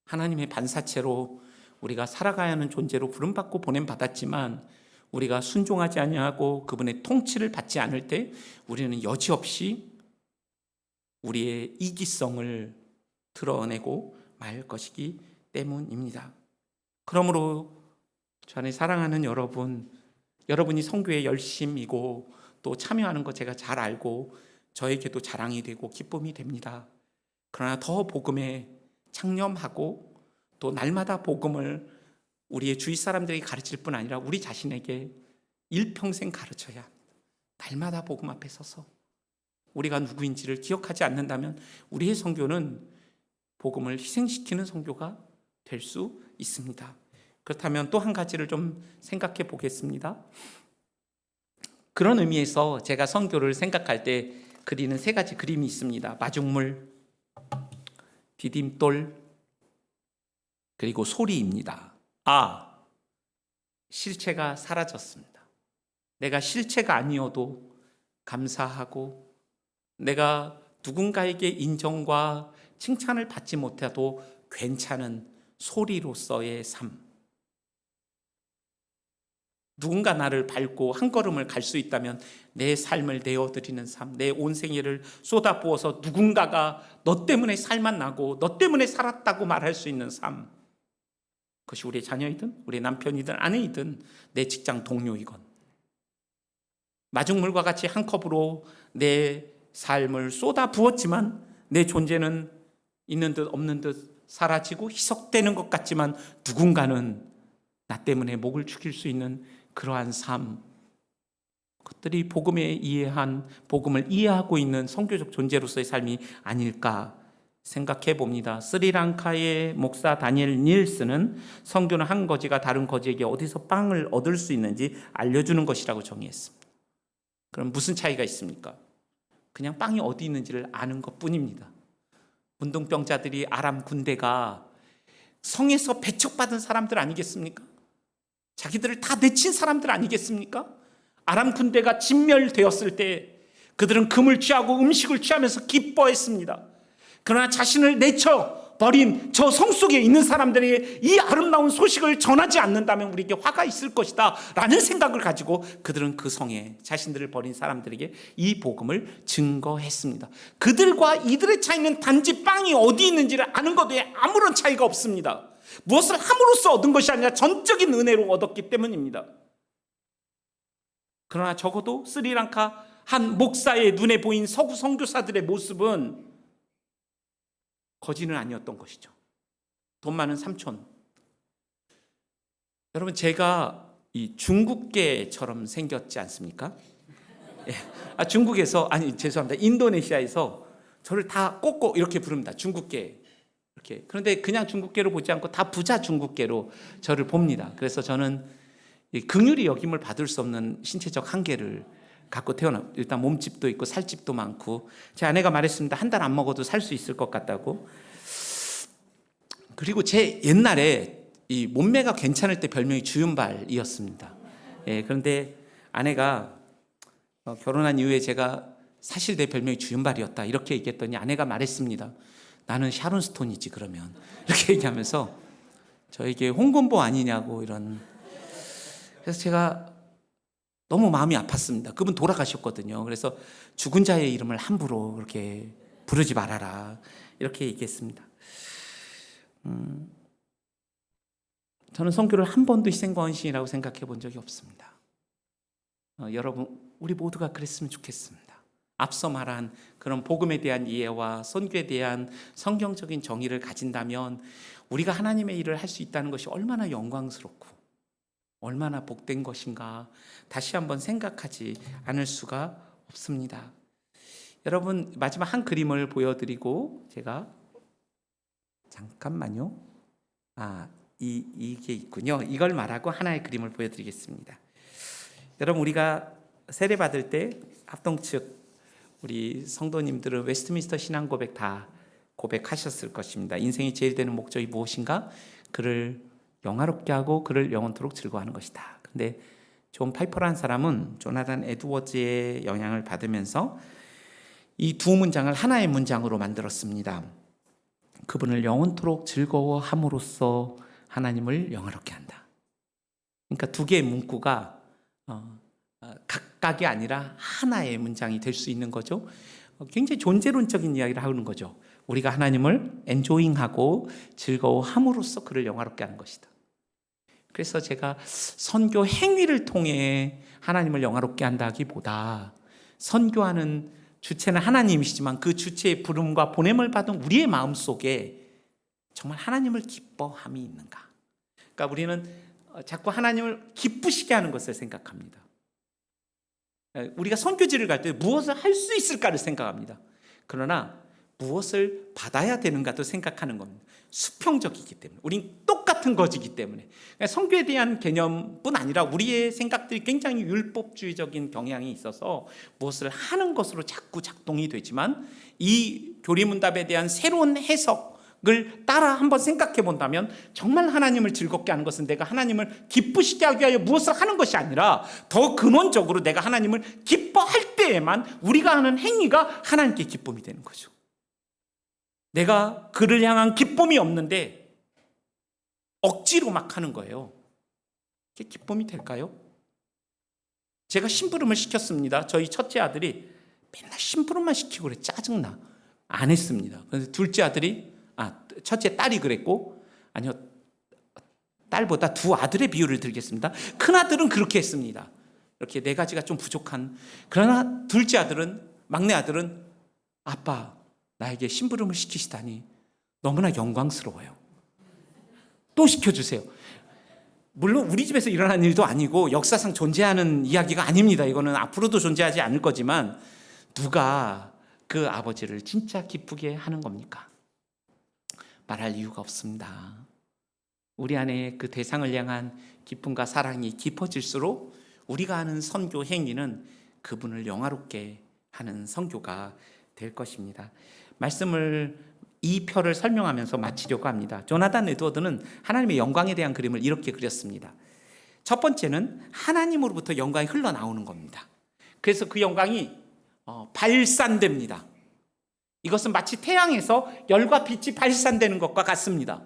하나님의 반사체로 우리가 살아가야 하는 존재로 부름받고 보냄받았지만 우리가 순종하지 아니하고 그분의 통치를 받지 않을 때 우리는 여지없이 우리의 이기성을 드러내고 말 것이기 때문입니다. 그러므로 저 안에 사랑하는 여러분이 선교에 열심이고 또 참여하는 거 제가 잘 알고 저에게도 자랑이 되고 기쁨이 됩니다. 그러나 더 복음에 창념하고 또 날마다 복음을 우리의 주위 사람들에게 가르칠 뿐 아니라 우리 자신에게 일평생 가르쳐야 합니다. 날마다 복음 앞에 서서 우리가 누구인지를 기억하지 않는다면 우리의 선교는 복음을 희생시키는 선교가 될 수 있습니다. 그렇다면 또 한 가지를 좀 생각해 보겠습니다. 그런 의미에서 제가 선교를 생각할 때 그리는 세 가지 그림이 있습니다. 마중물, 디딤돌, 그리고 소리입니다. 실체가 사라졌습니다. 내가 실체가 아니어도 감사하고 내가 누군가에게 인정과 칭찬을 받지 못해도 괜찮은 소리로서의 삶. 누군가 나를 밟고 한 걸음을 갈 수 있다면 내 삶을 내어드리는 삶, 내 온 생애를 쏟아부어서 누군가가 너 때문에 살만 나고 너 때문에 살았다고 말할 수 있는 삶. 그것이 우리 자녀이든 우리 남편이든 아내이든 내 직장 동료이건 마중물과 같이 한 컵으로 내 삶을 쏟아부었지만 내 존재는 있는 듯 없는 듯 사라지고 희석되는 것 같지만 누군가는 나 때문에 목을 축일 수 있는 그러한 삶, 그것들이 복음을 이해하고 있는 선교적 존재로서의 삶이 아닐까 생각해 봅니다. 스리랑카의 목사 다니엘 닐스는 선교는 한 거지가 다른 거지에게 어디서 빵을 얻을 수 있는지 알려주는 것이라고 정의했습니다. 그럼 무슨 차이가 있습니까? 그냥 빵이 어디 있는지를 아는 것뿐입니다. 문둥병자들이 아람 군대가 성에서 배척받은 사람들 아니겠습니까? 자기들을 다 내친 사람들 아니겠습니까? 아람 군대가 진멸되었을 때 그들은 금을 취하고 음식을 취하면서 기뻐했습니다. 그러나 자신을 내쳐버린 저 성 속에 있는 사람들에게 이 아름다운 소식을 전하지 않는다면 우리에게 화가 있을 것이다 라는 생각을 가지고 그들은 그 성에 자신들을 버린 사람들에게 이 복음을 증거했습니다. 그들과 이들의 차이는 단지 빵이 어디 있는지를 아는 것 외에 아무런 차이가 없습니다. 무엇을 함으로써 얻은 것이 아니라 전적인 은혜로 얻었기 때문입니다. 그러나 적어도 스리랑카 한 목사의 눈에 보인 서구 선교사들의 모습은 거지는 아니었던 것이죠. 돈 많은 삼촌. 여러분, 제가 이 중국계처럼 생겼지 않습니까? 예. 중국에서, 죄송합니다. 인도네시아에서 저를 다 꼭꼭 이렇게 부릅니다. 중국계. 이렇게. 그런데 그냥 중국계로 보지 않고 다 부자 중국계로 저를 봅니다. 그래서 저는 긍휼히 여김을 받을 수 없는 신체적 한계를 갖고 태어나. 일단 몸집도 있고 살집도 많고, 제 아내가 말했습니다. 한 달 안 먹어도 살 수 있을 것 같다고. 그리고 제 옛날에 이 몸매가 괜찮을 때 별명이 주윤발이었습니다. 예, 그런데 아내가 결혼한 이후에 제가 사실 내 별명이 주윤발이었다 이렇게 얘기했더니 아내가 말했습니다. 나는 샤론 스톤이지 그러면, 이렇게 얘기하면서 저에게 홍건보 아니냐고 이런. 그래서 제가 너무 마음이 아팠습니다. 그분 돌아가셨거든요. 그래서 죽은 자의 이름을 함부로 그렇게 부르지 말아라 이렇게 얘기했습니다. 저는 선교를 한 번도 희생과헌신이라고 생각해 본 적이 없습니다. 여러분, 우리 모두가 그랬으면 좋겠습니다. 앞서 말한 그런 복음에 대한 이해와 선교에 대한 성경적인 정의를 가진다면 우리가 하나님의 일을 할 수 있다는 것이 얼마나 영광스럽고 얼마나 복된 것인가 다시 한번 생각하지 않을 수가 없습니다. 여러분, 마지막 한 그림을 보여드리고 제가 잠깐만요. 이게 있군요. 이걸 말하고 하나의 그림을 보여드리겠습니다. 여러분, 우리가 세례 받을 때 합동 측 우리 성도님들은 웨스트민스터 신앙 고백 다 고백하셨을 것입니다. 인생이 제일 되는 목적이 무엇인가? 그를 영화롭게 하고 그를 영원토록 즐거워하는 것이다. 근데 존 파이퍼라는 사람은 조나단 에드워즈의 영향을 받으면서 이 두 문장을 하나의 문장으로 만들었습니다. 그분을 영원토록 즐거워함으로써 하나님을 영화롭게 한다. 그러니까 두 개의 문구가 각각이 아니라 하나의 문장이 될 수 있는 거죠. 굉장히 존재론적인 이야기를 하는 거죠. 우리가 하나님을 엔조잉하고 즐거워함으로써 그를 영화롭게 하는 것이다. 그래서 제가 선교 행위를 통해 하나님을 영화롭게 한다기보다 선교하는 주체는 하나님이시지만 그 주체의 부름과 보냄을 받은 우리의 마음속에 정말 하나님을 기뻐함이 있는가. 그러니까 우리는 자꾸 하나님을 기쁘시게 하는 것을 생각합니다. 우리가 선교지를 갈 때 무엇을 할 수 있을까를 생각합니다. 그러나 무엇을 받아야 되는가도 생각하는 겁니다. 수평적이기 때문에, 우린 똑같은 거지기 때문에. 선교에 대한 개념뿐 아니라 우리의 생각들이 굉장히 율법주의적인 경향이 있어서 무엇을 하는 것으로 자꾸 작동이 되지만 이 교리문답에 대한 새로운 해석을 따라 한번 생각해 본다면 정말 하나님을 즐겁게 하는 것은 내가 하나님을 기쁘시게 하기 위하여 무엇을 하는 것이 아니라 더 근원적으로 내가 하나님을 기뻐할 때에만 우리가 하는 행위가 하나님께 기쁨이 되는 거죠. 내가 그를 향한 기쁨이 없는데 억지로 막 하는 거예요. 그게 기쁨이 될까요? 제가 심부름을 시켰습니다. 저희 첫째 아들이 맨날 심부름만 시키고 그래. 짜증나. 안 했습니다. 그래서 둘째 아들이, 첫째 딸이 그랬고, 아니요, 딸보다 두 아들의 비유를 들겠습니다. 큰 아들은 그렇게 했습니다. 이렇게 네 가지가 좀 부족한. 그러나 둘째 아들은, 막내 아들은, 아빠, 나에게 심부름을 시키시다니 너무나 영광스러워요. 또 시켜주세요. 물론 우리 집에서 일어난 일도 아니고 역사상 존재하는 이야기가 아닙니다. 이거는 앞으로도 존재하지 않을 거지만 누가 그 아버지를 진짜 기쁘게 하는 겁니까? 말할 이유가 없습니다. 우리 안에 그 대상을 향한 기쁨과 사랑이 깊어질수록 우리가 하는 선교 행위는 그분을 영화롭게 하는 선교가 될 것입니다. 말씀을 이 표를 설명하면서 마치려고 합니다. 조나단 에드워드는 하나님의 영광에 대한 그림을 이렇게 그렸습니다. 첫 번째는 하나님으로부터 영광이 흘러나오는 겁니다. 그래서 그 영광이 발산됩니다. 이것은 마치 태양에서 열과 빛이 발산되는 것과 같습니다.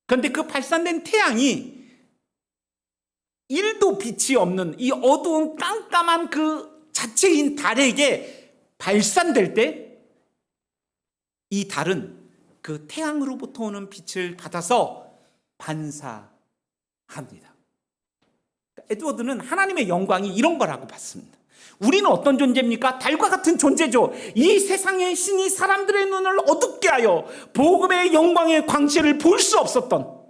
그런데 그 발산된 태양이 1도 빛이 없는 이 어두운 깜깜한 그 자체인 달에게 발산될 때 이 달은 그 태양으로부터 오는 빛을 받아서 반사합니다. 에드워드는 하나님의 영광이 이런 거라고 봤습니다. 우리는 어떤 존재입니까? 달과 같은 존재죠. 이 세상의 신이 사람들의 눈을 어둡게 하여 복음의 영광의 광채를 볼 수 없었던,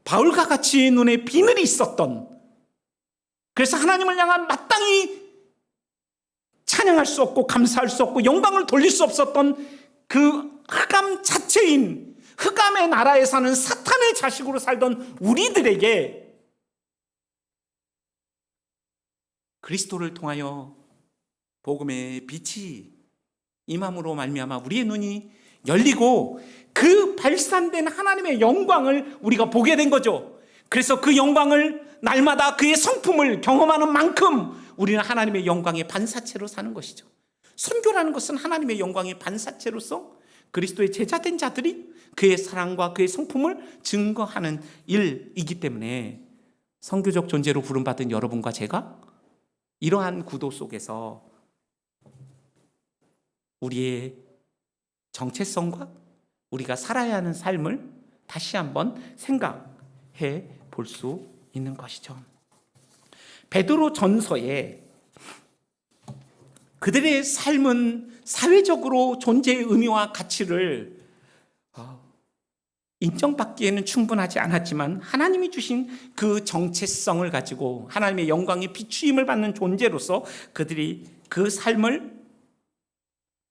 바울과 같이 눈에 비늘이 있었던, 그래서 하나님을 향한 마땅히 찬양할 수 없고 감사할 수 없고 영광을 돌릴 수 없었던 그 흑암 자체인, 흑암의 나라에 사는 사탄의 자식으로 살던 우리들에게 그리스도를 통하여 복음의 빛이 임함으로 말미암아 우리의 눈이 열리고 그 발산된 하나님의 영광을 우리가 보게 된 거죠. 그래서 그 영광을 날마다 그의 성품을 경험하는 만큼 우리는 하나님의 영광의 반사체로 사는 것이죠. 선교라는 것은 하나님의 영광의 반사체로서 그리스도의 제자된 자들이 그의 사랑과 그의 성품을 증거하는 일이기 때문에 선교적 존재로 부름받은 여러분과 제가 이러한 구도 속에서 우리의 정체성과 우리가 살아야 하는 삶을 다시 한번 생각해 볼 수 있는 것이죠. 베드로 전서에 그들의 삶은 사회적으로 존재의 의미와 가치를 인정받기에는 충분하지 않았지만 하나님이 주신 그 정체성을 가지고 하나님의 영광의 비추임을 받는 존재로서 그들이 그 삶을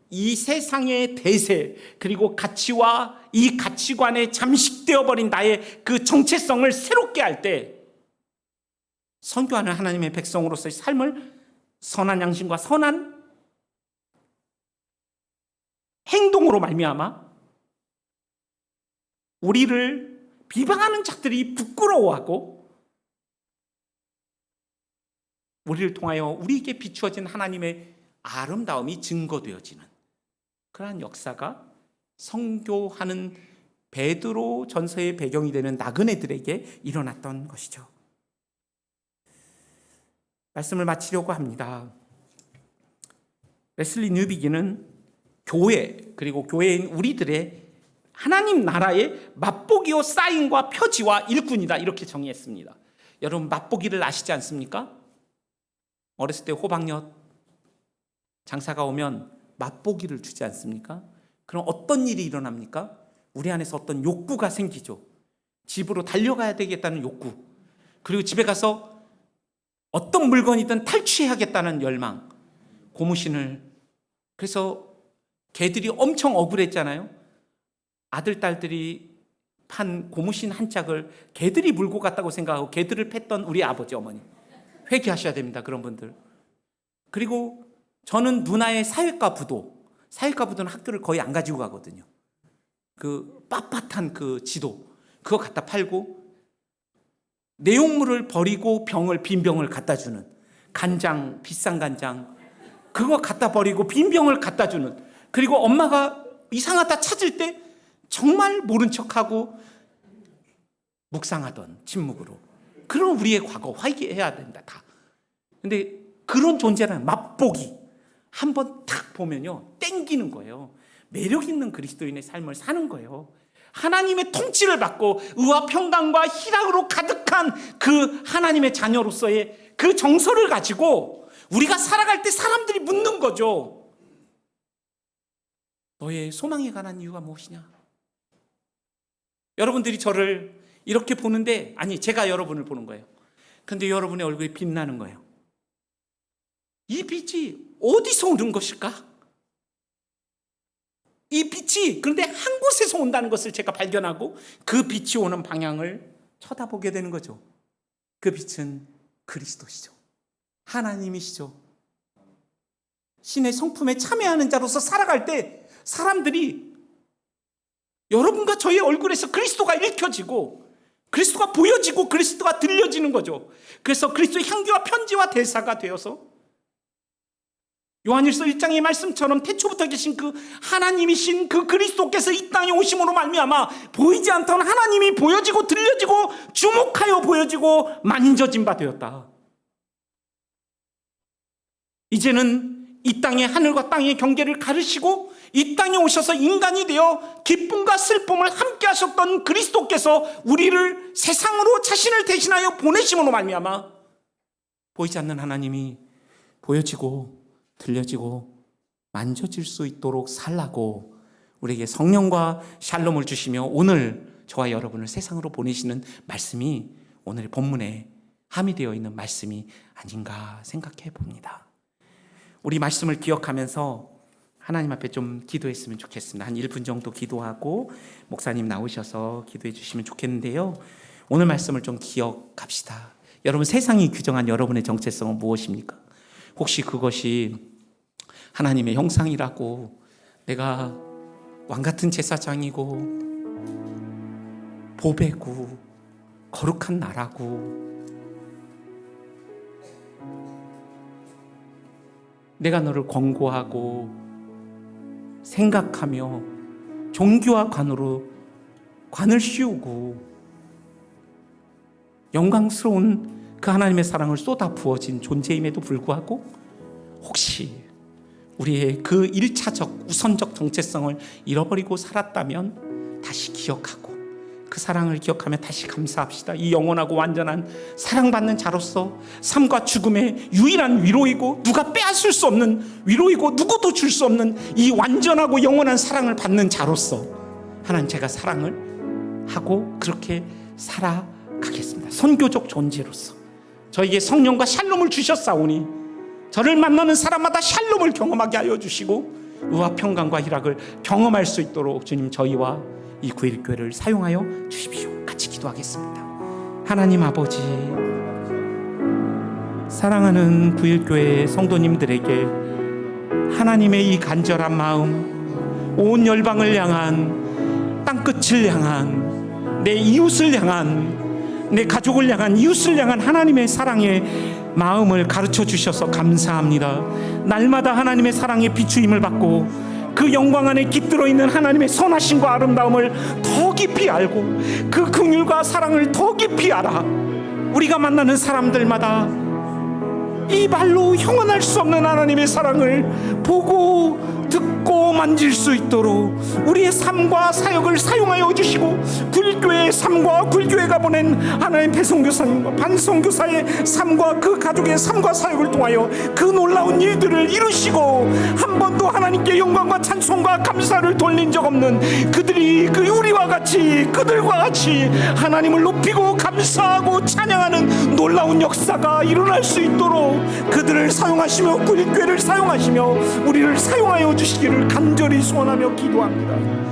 이 세상의 대세 그리고 가치와 이 가치관에 잠식되어 버린 나의 그 정체성을 새롭게 할 때 선교하는 하나님의 백성으로서의 삶을 선한 양심과 선한 행동으로 말미암아 우리를 비방하는 자들이 부끄러워하고 우리를 통하여 우리에게 비추어진 하나님의 아름다움이 증거되어지는 그러한 역사가 선교하는 베드로 전서의 배경이 되는 나그네들에게 일어났던 것이죠. 말씀을 마치려고 합니다. 웨슬리 뉴비기는 교회 그리고 교회인 우리들의 하나님 나라의 맛보기요 사인과 표지와 일꾼이다 이렇게 정의했습니다. 여러분 맛보기를 아시지 않습니까? 어렸을 때 호박엿 장사가 오면 맛보기를 주지 않습니까? 그럼 어떤 일이 일어납니까? 우리 안에서 어떤 욕구가 생기죠. 집으로 달려가야 되겠다는 욕구, 그리고 집에 가서 어떤 물건이든 탈취해야겠다는 열망, 고무신을. 그래서 개들이 엄청 억울했잖아요. 아들, 딸들이 판 고무신 한 짝을 개들이 물고 갔다고 생각하고 개들을 팼던 우리 아버지, 어머니. 회개하셔야 됩니다, 그런 분들. 그리고 저는 누나의 사회과 부도는 학교를 거의 안 가지고 가거든요. 그 빳빳한 그 지도, 그거 갖다 팔고 내용물을 버리고 빈 병을 갖다 주는, 간장, 비싼 간장 그거 갖다 버리고 빈 병을 갖다 주는, 그리고 엄마가 이상하다 찾을 때 정말 모른 척하고 묵상하던 침묵으로. 그런 우리의 과거 회개해야 된다 다. 근데 그런 존재는 맛보기 한번 탁 보면요 땡기는 거예요. 매력 있는 그리스도인의 삶을 사는 거예요. 하나님의 통치를 받고 의와 평강과 희락으로 가득한 그 하나님의 자녀로서의 그 정서를 가지고 우리가 살아갈 때 사람들이 묻는 거죠. 너의 소망에 관한 이유가 무엇이냐? 여러분들이 저를 이렇게 보는데, 아니 제가 여러분을 보는 거예요. 근데 여러분의 얼굴이 빛나는 거예요. 이 빛이 어디서 오는 것일까? 이 빛이 그런데 한 곳에서 온다는 것을 제가 발견하고 그 빛이 오는 방향을 쳐다보게 되는 거죠. 그 빛은 그리스도시죠. 하나님이시죠. 신의 성품에 참여하는 자로서 살아갈 때 사람들이 여러분과 저의 얼굴에서 그리스도가 읽혀지고 그리스도가 보여지고 그리스도가 들려지는 거죠. 그래서 그리스도의 향기와 편지와 대사가 되어서 요한일서 1장의 말씀처럼 태초부터 계신 그 하나님이신 그 그리스도께서 이 땅에 오심으로 말미암아 보이지 않던 하나님이 보여지고 들려지고 주목하여 보여지고 만져진 바 되었다. 이제는 이 땅의 하늘과 땅의 경계를 가르시고 이 땅에 오셔서 인간이 되어 기쁨과 슬픔을 함께 하셨던 그리스도께서 우리를 세상으로 자신을 대신하여 보내심으로 말미암아 보이지 않는 하나님이 보여지고 들려지고 만져질 수 있도록 살라고 우리에게 성령과 샬롬을 주시며 오늘 저와 여러분을 세상으로 보내시는 말씀이 오늘 본문에 함의되어 있는 말씀이 아닌가 생각해 봅니다. 우리 말씀을 기억하면서 하나님 앞에 좀 기도했으면 좋겠습니다. 한 1분 정도 기도하고 목사님 나오셔서 기도해 주시면 좋겠는데요. 오늘 말씀을 좀 기억합시다. 여러분, 세상이 규정한 여러분의 정체성은 무엇입니까? 혹시 그것이 하나님의 형상이라고, 내가 왕같은 제사장이고 보배고 거룩한 나라고, 내가 너를 권고하고 생각하며 종교와 관으로 관을 씌우고 영광스러운 그 하나님의 사랑을 쏟아 부어진 존재임에도 불구하고 혹시 우리의 그 1차적 우선적 정체성을 잃어버리고 살았다면 다시 기억하고 그 사랑을 기억하며 다시 감사합시다. 이 영원하고 완전한 사랑받는 자로서 삶과 죽음의 유일한 위로이고 누가 빼앗을 수 없는 위로이고 누구도 줄 수 없는 이 완전하고 영원한 사랑을 받는 자로서 하나님, 제가 사랑을 하고 그렇게 살아가겠습니다. 선교적 존재로서 저에게 성령과 샬롬을 주셨사오니 저를 만나는 사람마다 샬롬을 경험하게 하여 주시고 의와 평강과 희락을 경험할 수 있도록 주님, 저희와 이 9.1 교회를 사용하여 주십시오. 같이 기도하겠습니다. 하나님 아버지, 사랑하는 9.1 교회 성도님들에게 하나님의 이 간절한 마음, 온 열방을 향한, 땅끝을 향한, 내 이웃을 향한, 내 가족을 향한, 이웃을 향한 하나님의 사랑의 마음을 가르쳐 주셔서 감사합니다. 날마다 하나님의 사랑의 비추임을 받고 그 영광 안에 깃들어 있는 하나님의 선하심과 아름다움을 더 깊이 알고 그 긍휼과 사랑을 더 깊이 알아 우리가 만나는 사람들마다 이 말로 형언할 수 없는 하나님의 사랑을 보고 듣고 만질 수 있도록 우리의 삶과 사역을 사용하여 주시고, 굴교회의 삶과 굴교회가 보낸 하나님 배송교사님과 반송교사의 삶과 그 가족의 삶과 사역을 통하여 그 놀라운 일들을 이루시고 한 번도 하나님께 영광과 찬송과 감사를 돌린 적 없는 그들이 우리와 같이, 그들과 같이 하나님을 높이고 감사하고 찬양하는 놀라운 역사가 일어날 수 있도록 그들을 사용하시며 굴교회를 사용하시며 우리를 사용하여 주시기를 간절히 소원하며 기도합니다.